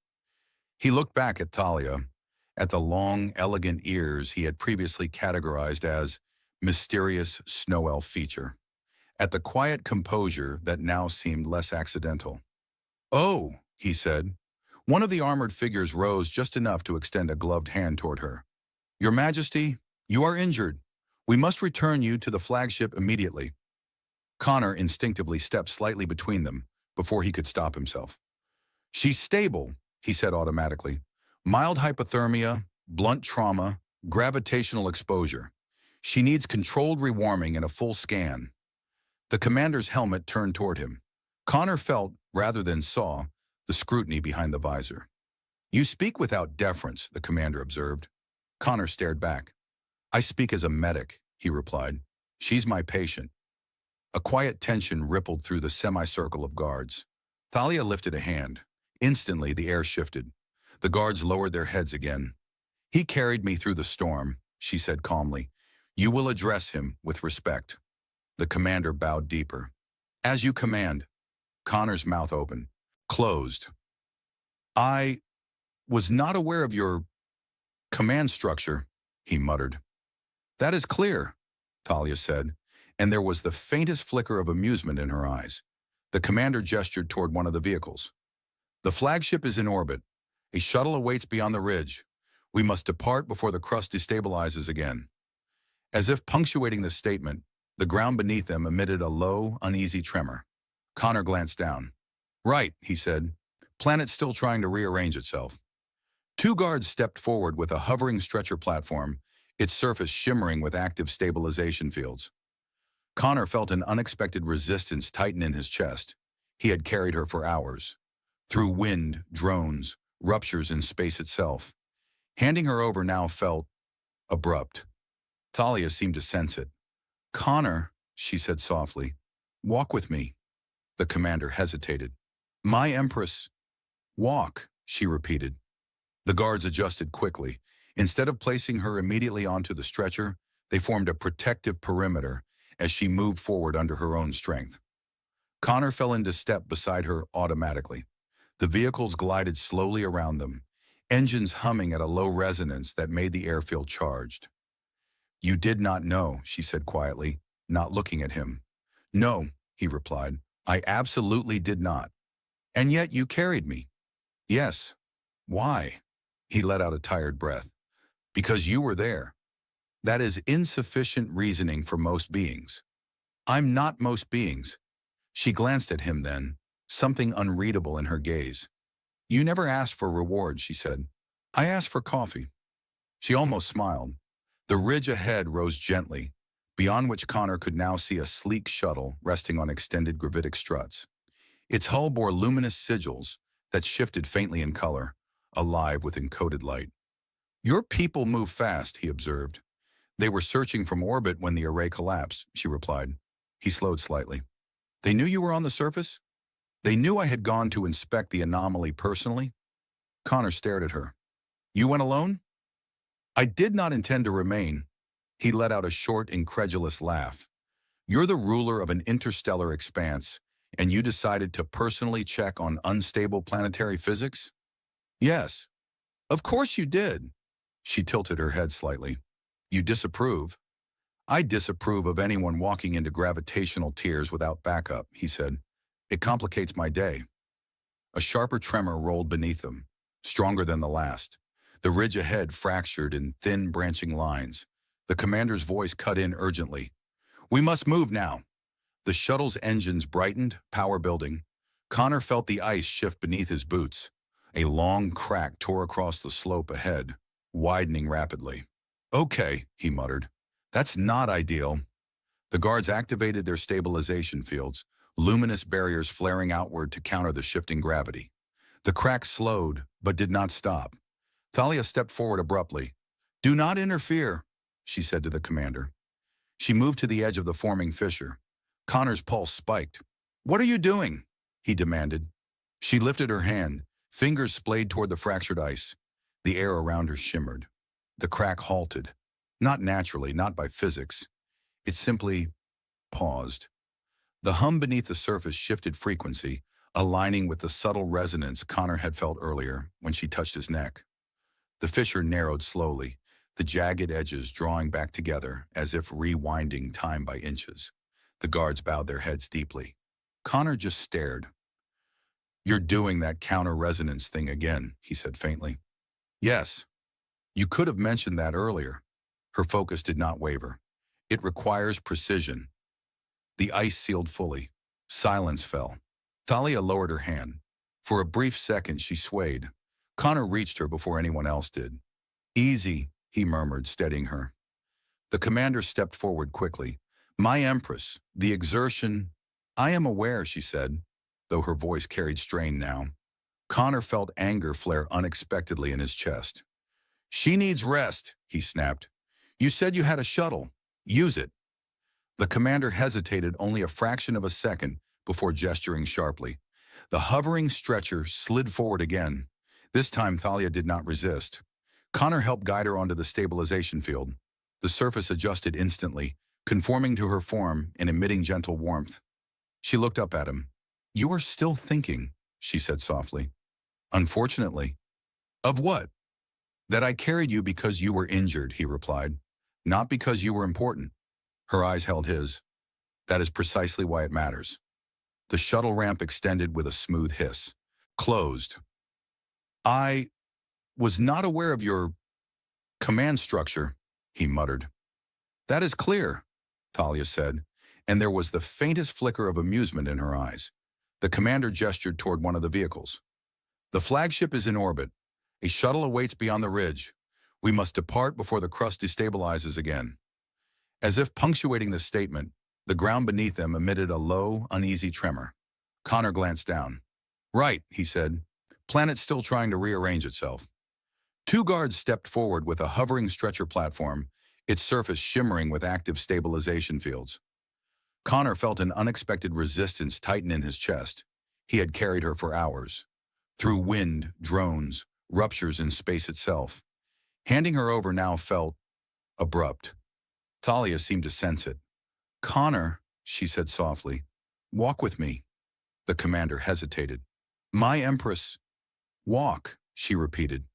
Speaker 1: He looked back at Thalia, at the long, elegant ears he had previously categorized as mysterious snow elf feature, at the quiet composure that now seemed less accidental. Oh, he said. One of the armored figures rose just enough to extend a gloved hand toward her. Your Majesty, you are injured. We must return you to the flagship immediately. Connor instinctively stepped slightly between them before he could stop himself. She's stable, he said automatically. Mild hypothermia, blunt trauma, gravitational exposure. She needs controlled rewarming and a full scan. The commander's helmet turned toward him. Connor felt, rather than saw, the scrutiny behind the visor. You speak without deference, the commander observed. Connor stared back. I speak as a medic, he replied. She's my patient. A quiet tension rippled through the semicircle of guards. Thalia lifted a hand. Instantly, the air shifted. The guards lowered their heads again. He carried me through the storm, she said calmly. You will address him with respect. The commander bowed deeper. As you command. Connor's mouth opened. Closed. I was not aware of your command structure, he muttered. That is clear, Thalia said, and there was the faintest flicker of amusement in her eyes. The commander gestured toward one of the vehicles. The flagship is in orbit. A shuttle awaits beyond the ridge. We must depart before the crust destabilizes again. As if punctuating the statement, the ground beneath them emitted a low, uneasy tremor. Connor glanced down. Right, he said. Planet's still trying to rearrange itself. Two guards stepped forward with a hovering stretcher platform, its surface shimmering with active stabilization fields. Connor felt an unexpected resistance tighten in his chest. He had carried her for hours. Through wind, drones, ruptures in space itself. Handing her over now felt abrupt. Thalia seemed to sense it. Connor, she said softly, walk with me. The commander hesitated. My Empress. Walk, she repeated. The guards adjusted quickly. Instead of placing her immediately onto the stretcher, they formed a protective perimeter as she moved forward under her own strength. Connor fell into step beside her automatically. The vehicles glided slowly around them, engines humming at a low resonance that made the air feel charged. You did not know, she said quietly, not looking at him. No, he replied. I absolutely did not. And yet you carried me. Yes. Why? He let out a tired breath. Because you were there. That is insufficient reasoning for most beings. I'm not most beings. She glanced at him then, something unreadable in her gaze. You never asked for reward, she said. I asked for coffee. She almost smiled. The ridge ahead rose gently, beyond which Connor could now see a sleek shuttle resting on extended gravitic struts. Its hull bore luminous sigils that shifted faintly in color, alive with encoded light. Your people move fast, he observed. They were searching from orbit when the array collapsed, she replied. He slowed slightly. They knew you were on the surface? They knew I had gone to inspect the anomaly personally? Connor stared at her. You went alone? I did not intend to remain. He let out a short, incredulous laugh. You're the ruler of an interstellar expanse, and you decided to personally check on unstable planetary physics? Yes. Of course you did. She tilted her head slightly. You disapprove? I disapprove of anyone walking into gravitational tears without backup, he said. It complicates my day. A sharper tremor rolled beneath them, stronger than the last. The ridge ahead fractured in thin, branching lines. The commander's voice cut in urgently. We must move now. The shuttle's engines brightened, power building. Connor felt the ice shift beneath his boots. A long crack tore across the slope ahead. widening rapidly. Okay, he muttered. That's not ideal. The guards activated their stabilization fields, luminous barriers flaring outward to counter the shifting gravity. The crack slowed, but did not stop. Thalia stepped forward abruptly. "Do not interfere," she said to the commander. She moved to the edge of the forming fissure. Connor's pulse spiked. "What are you doing?" he demanded. She lifted her hand, fingers splayed toward the fractured ice. The air around her shimmered. The crack halted. Not naturally, not by physics. It simply paused. The hum beneath the surface shifted frequency, aligning with the subtle resonance Connor had felt earlier when she touched his neck. The fissure narrowed slowly, the jagged edges drawing back together as if rewinding time by inches. The guards bowed their heads deeply. Connor just stared. "You're doing that counter-resonance thing again," he said faintly. "Yes. You could have mentioned that earlier." Her focus did not waver. "It requires precision." The ice sealed fully. Silence fell. Thalia lowered her hand. For a brief second, she swayed. Connor reached her before anyone else did. "Easy," he murmured, steadying her. The commander stepped forward quickly. "My Empress, the exertion—" "I am aware," she said, though her voice carried strain now. Connor felt anger flare unexpectedly in his chest. "She needs rest," he snapped. "You said you had a shuttle. Use it." The commander hesitated only a fraction of a second before gesturing sharply. The hovering stretcher slid forward again. This time Thalia did not resist. Connor helped guide her onto the stabilization field. The surface adjusted instantly, conforming to her form and emitting gentle warmth. She looked up at him. "You are still thinking," she said softly. "Unfortunately." "Of what?" "That I carried you because you were injured," he replied. "Not because you were important." Her eyes held his. "That is precisely why it matters." The shuttle ramp extended with a smooth hiss. "Closed." "I was not aware of your command structure," he muttered. "That is clear," Thalia said, and there was the faintest flicker of amusement in her eyes. The commander gestured toward one of the vehicles. "The flagship is in orbit. A shuttle awaits beyond the ridge. We must depart before the crust destabilizes again." As if punctuating the statement, the ground beneath them emitted a low, uneasy tremor. Connor glanced down. "Right," he said. "Planet's still trying to rearrange itself." Two guards stepped forward with a hovering stretcher platform, its surface shimmering with active stabilization fields. Connor felt an unexpected resistance tighten in his chest. He had carried her for hours. Through wind, drones, ruptures in space itself. Handing her over now felt abrupt. Thalia seemed to sense it. "Connor," she said softly, "walk with me." The commander hesitated. "My Empress—" "Walk," she repeated.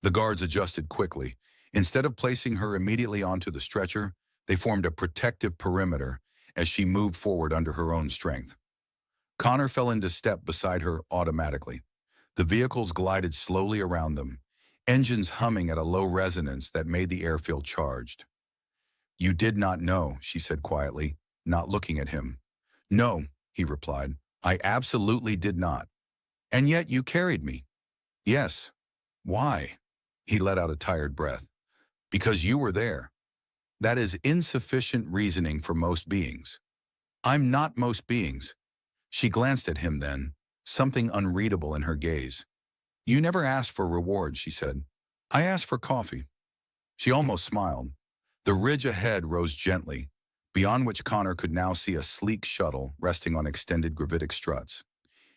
Speaker 1: The guards adjusted quickly. Instead of placing her immediately onto the stretcher, they formed a protective perimeter as she moved forward under her own strength. Connor fell into step beside her automatically. The vehicles glided slowly around them, engines humming at a low resonance that made the air feel charged. "You did not know," she said quietly, not looking at him. "No," he replied. "I absolutely did not. And yet you carried me." "Yes." "Why?" He let out a tired breath. "Because you were there. That is insufficient reasoning for most beings." "I'm not most beings." She glanced at him then, something unreadable in her gaze. "You never asked for reward," she said. "I asked for coffee." She almost smiled. The ridge ahead rose gently, beyond which Connor could now see a sleek shuttle resting on extended gravitic struts.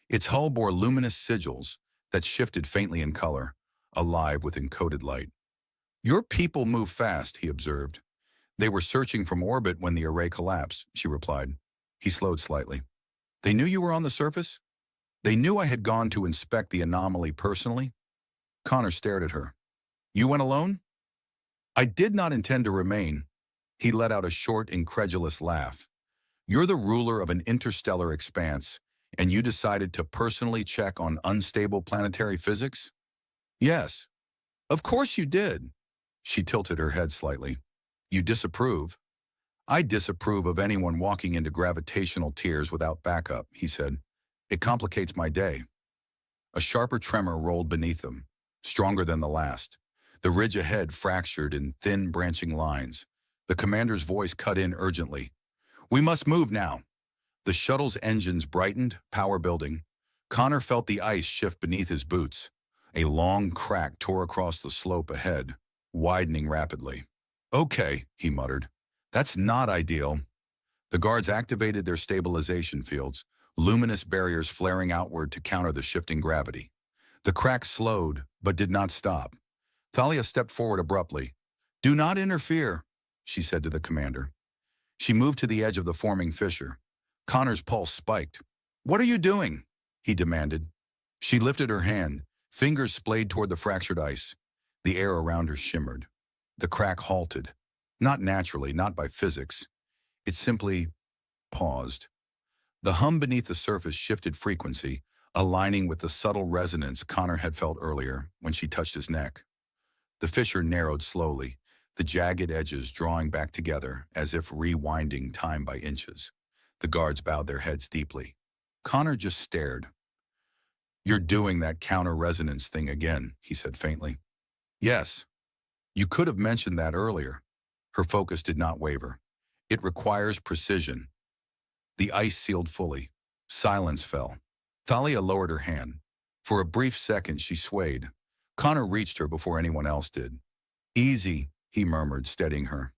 Speaker 1: Its hull bore luminous sigils that shifted faintly in color, alive with encoded light. "Your people move fast," he observed. "They were searching from orbit when the array collapsed," she replied. He slowed slightly. "They knew you were on the surface?" "They knew I had gone to inspect the anomaly personally." Connor stared at her. "You went alone?" "I did not intend to remain." He let out a short, incredulous laugh. "You're the ruler of an interstellar expanse, and you decided to personally check on unstable planetary physics?" "Yes." "Of course you did." She tilted her head slightly. "You disapprove?" "I disapprove of anyone walking into gravitational tears without backup," he said. "It complicates my day." A sharper tremor rolled beneath them, stronger than the last. The ridge ahead fractured in thin, branching lines. The commander's voice cut in urgently. "We must move now." The shuttle's engines brightened, power building. Connor felt the ice shift beneath his boots. A long crack tore across the slope ahead, widening rapidly. "Okay," he muttered. "That's not ideal." The guards activated their stabilization fields, luminous barriers flaring outward to counter the shifting gravity. The crack slowed, but did not stop. Thalia stepped forward abruptly. "Do not interfere," she said to the commander. She moved to the edge of the forming fissure. Connor's pulse spiked. "What are you doing?" he demanded. She lifted her hand, fingers splayed toward the fractured ice. The air around her shimmered. The crack halted. Not naturally, not by physics. It simply paused. The hum beneath the surface shifted frequency, aligning with the subtle resonance Connor had felt earlier when she touched his neck. The fissure narrowed slowly, the jagged edges drawing back together as if rewinding time by inches. The guards bowed their heads deeply. Connor just stared. "You're doing that counter-resonance thing again," he said faintly. "Yes. You could have mentioned that earlier." Her focus did not waver. "It requires precision." The ice sealed fully. Silence fell. Thalia lowered her hand. For a brief second, she swayed. Connor reached her before anyone else did. "Easy," he murmured, steadying her.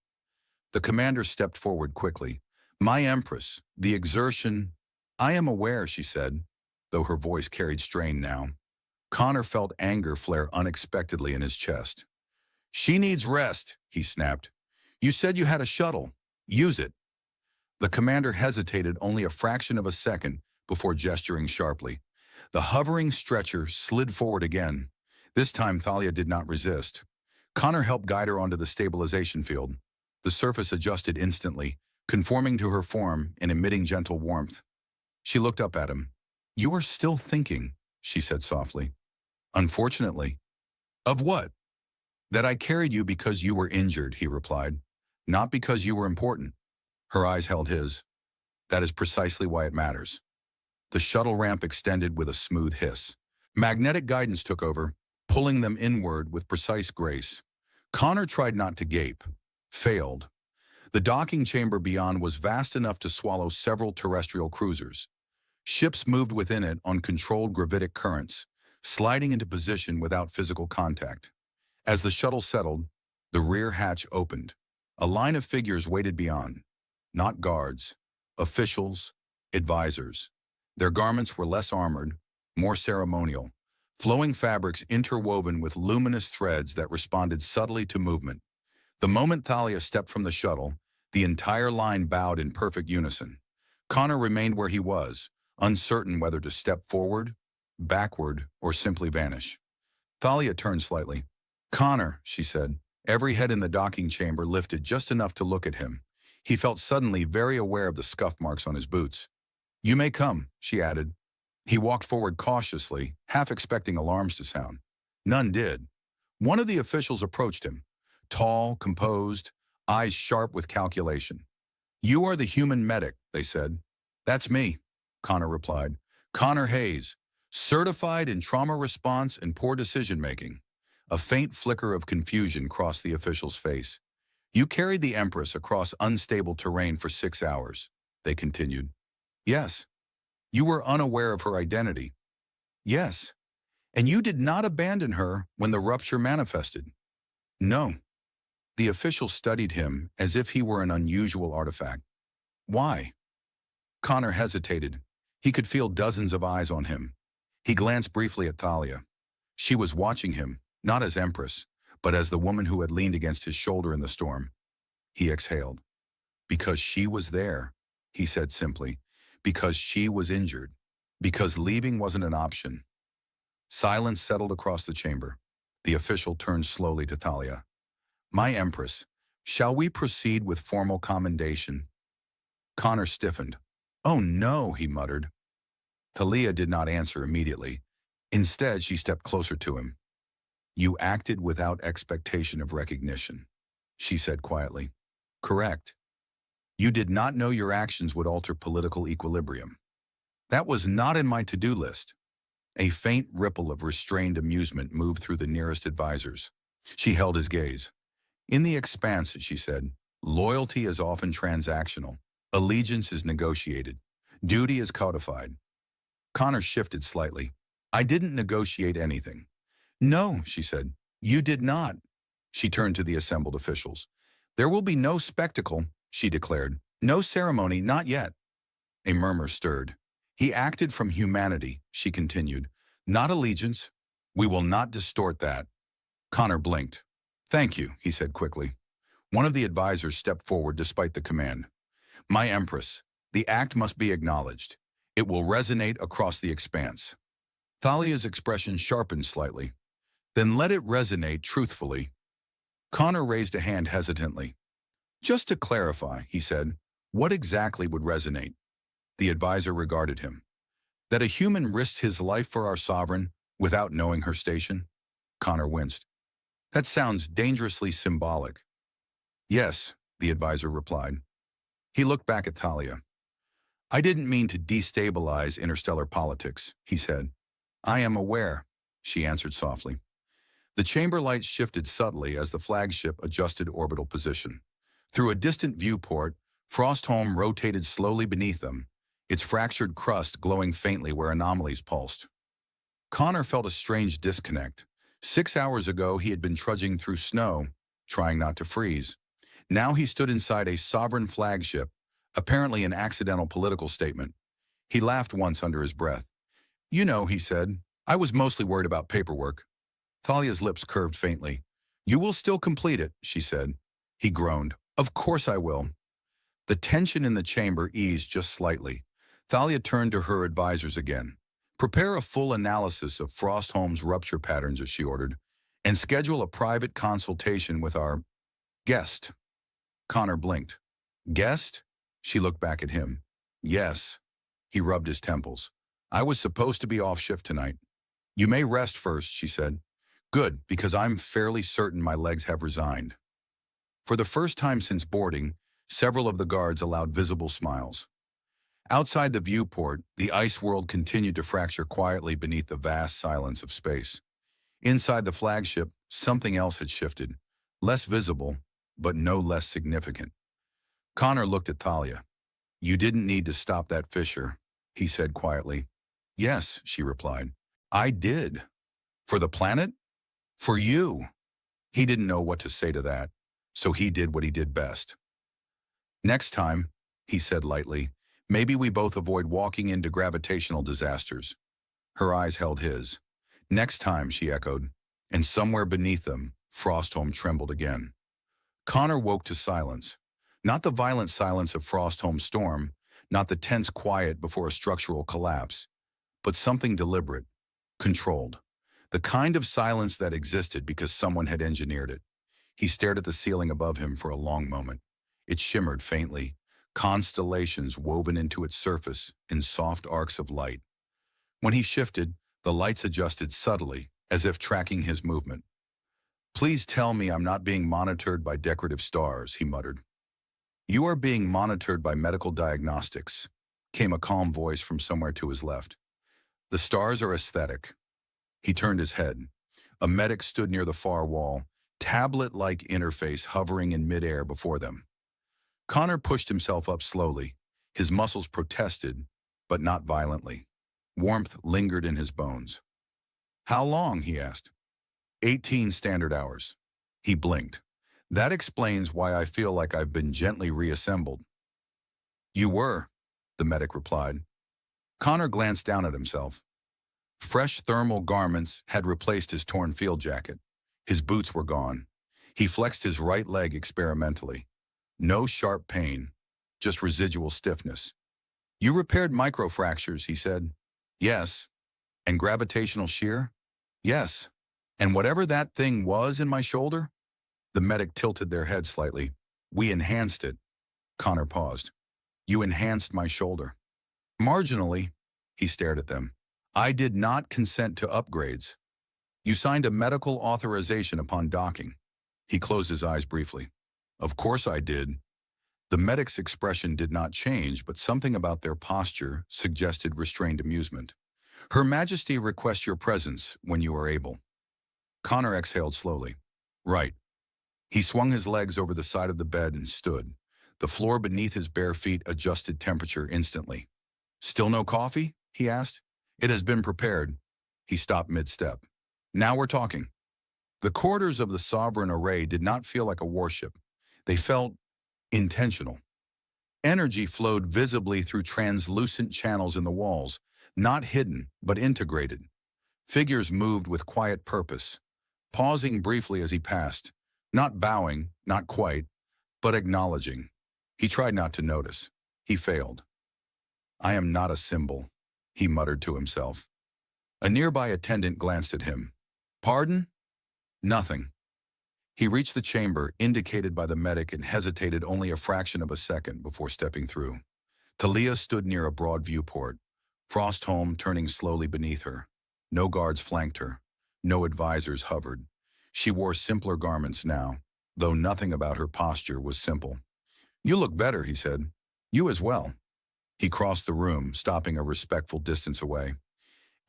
Speaker 1: The commander stepped forward quickly. "My Empress, the exertion—" "I am aware," she said, though her voice carried strain now. Connor felt anger flare unexpectedly in his chest. "She needs rest," he snapped. "You said you had a shuttle. Use it." The commander hesitated only a fraction of a second before gesturing sharply. The hovering stretcher slid forward again. This time Thalia did not resist. Connor helped guide her onto the stabilization field. The surface adjusted instantly, conforming to her form and emitting gentle warmth. She looked up at him. "You are still thinking," she said softly. "Unfortunately." "Of what?" "That I carried you because you were injured," he replied. "Not because you were important." Her eyes held his. "That is precisely why it matters." The shuttle ramp extended with a smooth hiss. Magnetic guidance took over, pulling them inward with precise grace. Connor tried not to gape. Failed. The docking chamber beyond was vast enough to swallow several terrestrial cruisers. Ships moved within it on controlled gravitic currents, sliding into position without physical contact. As the shuttle settled, the rear hatch opened. A line of figures waited beyond. Not guards, officials, advisors. Their garments were less armored, more ceremonial, flowing fabrics interwoven with luminous threads that responded subtly to movement. The moment Thalia stepped from the shuttle, the entire line bowed in perfect unison. Connor remained where he was, uncertain whether to step forward, backward, or simply vanish. Thalia turned slightly. "Connor," she said. Every head in the docking chamber lifted just enough to look at him. He felt suddenly very aware of the scuff marks on his boots. "You may come," she added. He walked forward cautiously, half expecting alarms to sound. None did. One of the officials approached him, tall, composed, eyes sharp with calculation. "You are the human medic," they said. "That's me," Connor replied. "Connor Hayes, certified in trauma response and poor decision-making." A faint flicker of confusion crossed the official's face. "You carried the Empress across unstable terrain for 6 hours," they continued. "Yes." "You were unaware of her identity." "Yes." "And you did not abandon her when the rupture manifested." "No." The official studied him as if he were an unusual artifact. "Why?" Connor hesitated. He could feel dozens of eyes on him. He glanced briefly at Thalia. She was watching him, not as Empress, but as the woman who had leaned against his shoulder in the storm. He exhaled. "Because she was there," he said simply. "Because she was injured. Because leaving wasn't an option." Silence settled across the chamber. The official turned slowly to Thalia. "My Empress, shall we proceed with formal commendation?" Connor stiffened. "Oh no," he muttered. Thalia did not answer immediately. Instead, she stepped closer to him. "You acted without expectation of recognition," she said quietly. "Correct. You did not know your actions would alter political equilibrium. That was not in my to-do list." A faint ripple of restrained amusement moved through the nearest advisors. She held his gaze. In the expanse, she said, loyalty is often transactional. Allegiance is negotiated. Duty is codified. Connor shifted slightly. I didn't negotiate anything. No, she said. You did not. She turned to the assembled officials. There will be no spectacle, she declared. No ceremony, not yet. A murmur stirred. He acted from humanity, she continued. Not allegiance. We will not distort that. Connor blinked. Thank you, he said quickly. One of the advisors stepped forward despite the command. My Empress, the act must be acknowledged. It will resonate across the expanse. Thalia's expression sharpened slightly. Then let it resonate truthfully. Connor raised a hand hesitantly. Just to clarify, he said, what exactly would resonate? The advisor regarded him. That a human risked his life for our sovereign without knowing her station? Connor winced. That sounds dangerously symbolic. Yes, the advisor replied. He looked back at Thalia. I didn't mean to destabilize interstellar politics, he said. I am aware, she answered softly. The chamber lights shifted subtly as the flagship adjusted orbital position. Through a distant viewport, Frostholm rotated slowly beneath them, its fractured crust glowing faintly where anomalies pulsed. Connor felt a strange disconnect. 6 hours ago, he had been trudging through snow, trying not to freeze. Now he stood inside a sovereign flagship, apparently an accidental political statement. He laughed once under his breath. You know, he said, I was mostly worried about paperwork. Thalia's lips curved faintly. You will still complete it, she said. He groaned. Of course I will. The tension in the chamber eased just slightly. Thalia turned to her advisors again. Prepare a full analysis of Frostholm's rupture patterns, as she ordered, and schedule a private consultation with our guest. Connor blinked. Guest? She looked back at him. Yes. He rubbed his temples. I was supposed to be off shift tonight. You may rest first, she said. Good, because I'm fairly certain my legs have resigned. For the first time since boarding, several of the guards allowed visible smiles. Outside the viewport, the ice world continued to fracture quietly beneath the vast silence of space. Inside the flagship, something else had shifted, less visible, but no less significant. Connor looked at Thalia. You didn't need to stop that fissure, he said quietly. Yes, she replied. I did. For the planet? For you. He didn't know what to say to that, so he did what he did best. Next time, he said lightly, maybe we both avoid walking into gravitational disasters. Her eyes held his. Next time, she echoed, and somewhere beneath them, Frostholm trembled again. Connor woke to silence. Not the violent silence of Frostholm's storm, not the tense quiet before a structural collapse, but something deliberate, controlled. The kind of silence that existed because someone had engineered it. He stared at the ceiling above him for a long moment. It shimmered faintly, constellations woven into its surface in soft arcs of light. When he shifted, the lights adjusted subtly, as if tracking his movement. Please tell me I'm not being monitored by decorative stars, he muttered. You are being monitored by medical diagnostics, came a calm voice from somewhere to his left. The stars are aesthetic. He turned his head. A medic stood near the far wall, tablet-like interface hovering in midair before them. Connor pushed himself up slowly. His muscles protested, but not violently. Warmth lingered in his bones. How long? He asked. 18 standard hours. He blinked. That explains why I feel like I've been gently reassembled. You were, the medic replied. Connor glanced down at himself. Fresh thermal garments had replaced his torn field jacket. His boots were gone. He flexed his right leg experimentally. No sharp pain, just residual stiffness. You repaired microfractures, he said. Yes. And gravitational shear? Yes. And whatever that thing was in my shoulder? The medic tilted their head slightly. We enhanced it. Connor paused. You enhanced my shoulder. Marginally, he stared at them. I did not consent to upgrades. You signed a medical authorization upon docking. He closed his eyes briefly. Of course I did. The medic's expression did not change, but something about their posture suggested restrained amusement. Her Majesty requests your presence when you are able. Connor exhaled slowly. Right. He swung his legs over the side of the bed and stood. The floor beneath his bare feet adjusted temperature instantly. Still no coffee? He asked. It has been prepared. He stopped mid-step. Now we're talking. The corridors of the Sovereign Array did not feel like a warship. They felt intentional. Energy flowed visibly through translucent channels in the walls, not hidden, but integrated. Figures moved with quiet purpose, pausing briefly as he passed, not bowing, not quite, but acknowledging. He tried not to notice. He failed. I am not a symbol, he muttered to himself. A nearby attendant glanced at him. Pardon? Nothing. He reached the chamber, indicated by the medic, and hesitated only a fraction of a second before stepping through. Thalia stood near a broad viewport, Frostholm turning slowly beneath her. No guards flanked her. No advisors hovered. She wore simpler garments now, though nothing about her posture was simple. You look better, he said. You as well. He crossed the room, stopping a respectful distance away.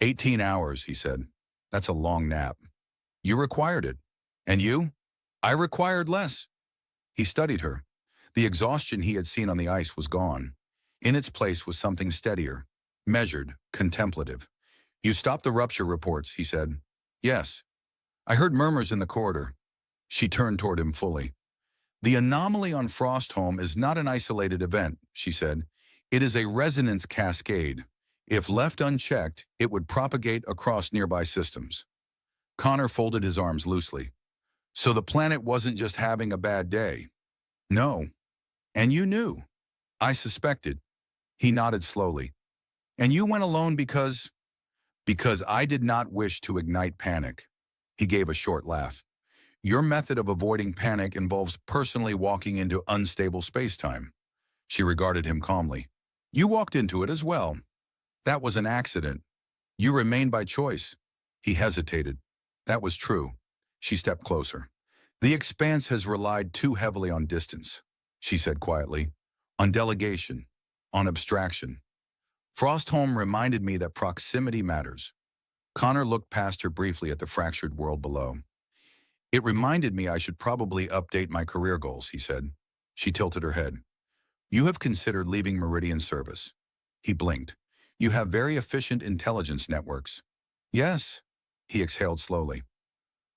Speaker 1: 18 hours, he said. That's a long nap. You required it. And you? I required less. He studied her. The exhaustion he had seen on the ice was gone. In its place was something steadier, measured, contemplative. You stopped the rupture reports, he said. Yes. I heard murmurs in the corridor. She turned toward him fully. The anomaly on Frostholm is not an isolated event, she said. It is a resonance cascade. If left unchecked, it would propagate across nearby systems. Connor folded his arms loosely. So the planet wasn't just having a bad day. No. And you knew. I suspected. He nodded slowly. And you went alone because I did not wish to ignite panic. He gave a short laugh. Your method of avoiding panic involves personally walking into unstable space-time. She regarded him calmly. You walked into it as well. That was an accident. You remained by choice. He hesitated. That was true. She stepped closer. The Expanse has relied too heavily on distance, she said quietly. On delegation. On abstraction. Frostholm reminded me that proximity matters. Connor looked past her briefly at the fractured world below. It reminded me I should probably update my career goals, he said. She tilted her head. You have considered leaving Meridian service. He blinked. You have very efficient intelligence networks. Yes. He exhaled slowly.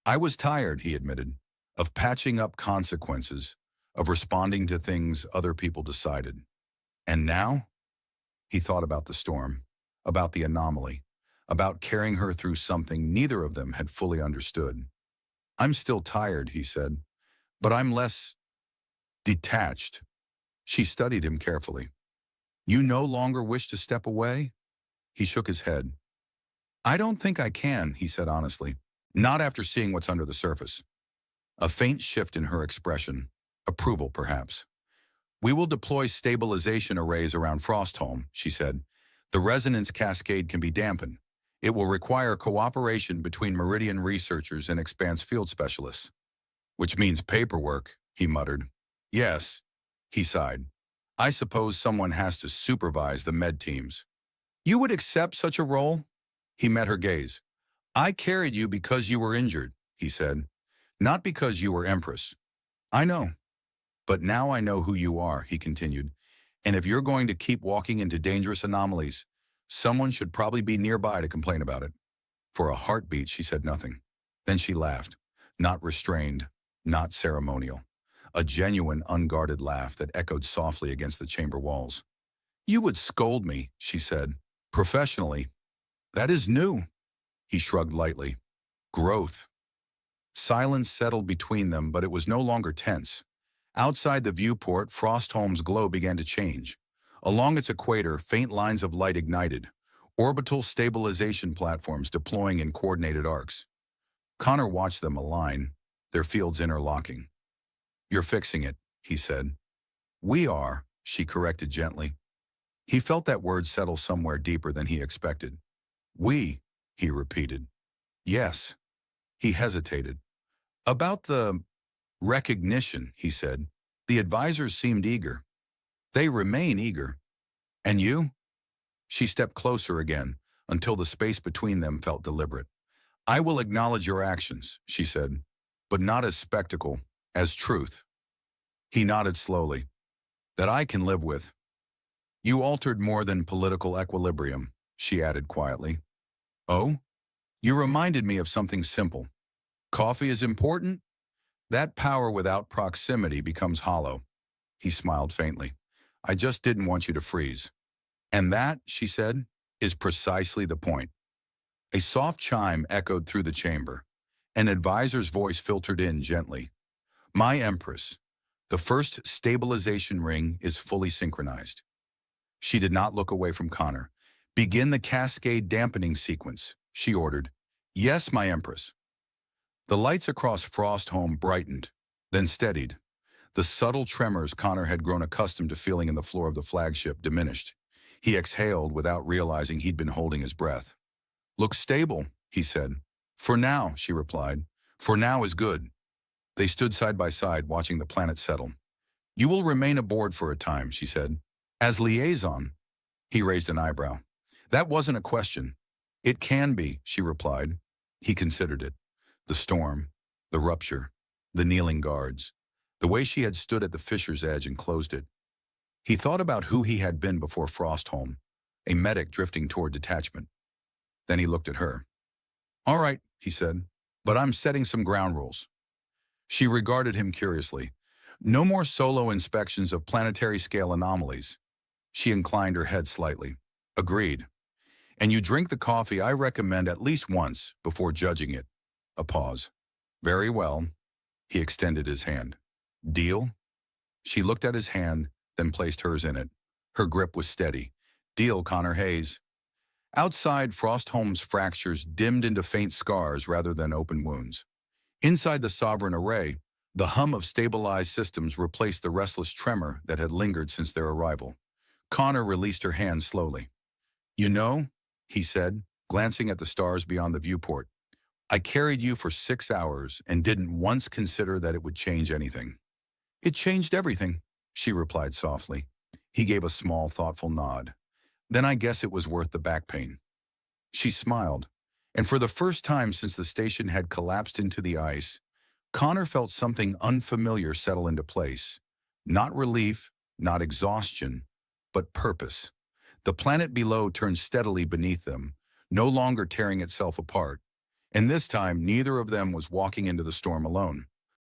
Speaker 1: I was tired, he admitted, of patching up consequences, of responding to things other people decided. And now? He thought about the storm, about the anomaly, about carrying her through something neither of them had fully understood. I'm still tired, he said, but I'm less detached. She studied him carefully. You no longer wish to step away? He shook his head. I don't think I can, he said honestly. Not after seeing what's under the surface. A faint shift in her expression. Approval, perhaps. We will deploy stabilization arrays around Frostholm, she said. The resonance cascade can be dampened. It will require cooperation between Meridian researchers and Expanse field specialists. Which means paperwork, he muttered. Yes, he sighed. I suppose someone has to supervise the med teams. You would accept such a role? He met her gaze. I carried you because you were injured, he said. Not because you were Empress. I know. But now I know who you are, he continued. And if you're going to keep walking into dangerous anomalies, someone should probably be nearby to complain about it. For a heartbeat, she said nothing. Then she laughed. Not restrained, not ceremonial. A genuine, unguarded laugh that echoed softly against the chamber walls. You would scold me, she said. Professionally. That is new. He shrugged lightly. Growth. Silence settled between them, but it was no longer tense. Outside the viewport, Frostholm's glow began to change. Along its equator, faint lines of light ignited, orbital stabilization platforms deploying in coordinated arcs. Connor watched them align, their fields interlocking. You're fixing it, he said. We are, she corrected gently. He felt that word settle somewhere deeper than he expected. We, he repeated. Yes. He hesitated. About the recognition, he said. The advisors seemed eager. They remain eager. And you? She stepped closer again, until the space between them felt deliberate. I will acknowledge your actions, she said. but not as spectacle, as truth. He nodded slowly. That I can live with. You altered more than political equilibrium, she added quietly. Oh? You reminded me of something simple. Coffee is important? That power without proximity becomes hollow. He smiled faintly. I just didn't want you to freeze. And that, she said, is precisely the point. A soft chime echoed through the chamber. An advisor's voice filtered in gently. My Empress, the first stabilization ring is fully synchronized. She did not look away from Connor. Begin the cascade dampening sequence, she ordered. Yes, my Empress. The lights across Frostholm brightened, then steadied. The subtle tremors Connor had grown accustomed to feeling in the floor of the flagship diminished. He exhaled without realizing he'd been holding his breath. Looks stable, he said. For now, she replied. For now is good. They stood side by side, watching the planet settle. You will remain aboard for a time, she said. As liaison, he raised an eyebrow. That wasn't a question. It can be, she replied. He considered it. The storm, the rupture, the kneeling guards, the way she had stood at the fissure's edge and closed it. He thought about who he had been before Frostholm, a medic drifting toward detachment. Then he looked at her. All right, he said, but I'm setting some ground rules. She regarded him curiously. No more solo inspections of planetary scale anomalies. She inclined her head slightly. Agreed. And you drink the coffee I recommend at least once before judging it. A pause. Very well. He extended his hand. Deal? She looked at his hand, then placed hers in it. Her grip was steady. Deal, Connor Hayes. Outside, Frostholm's fractures dimmed into faint scars rather than open wounds. Inside the sovereign array, the hum of stabilized systems replaced the restless tremor that had lingered since their arrival. Connor released her hand slowly. You know, he said, glancing at the stars beyond the viewport, I carried you for 6 hours and didn't once consider that it would change anything. It changed everything, she replied softly. He gave a small, thoughtful nod. Then I guess it was worth the back pain. She smiled, and for the first time since the station had collapsed into the ice, Connor felt something unfamiliar settle into place. Not relief, not exhaustion, but purpose. The planet below turned steadily beneath them, no longer tearing itself apart. And this time, neither of them was walking into the storm alone.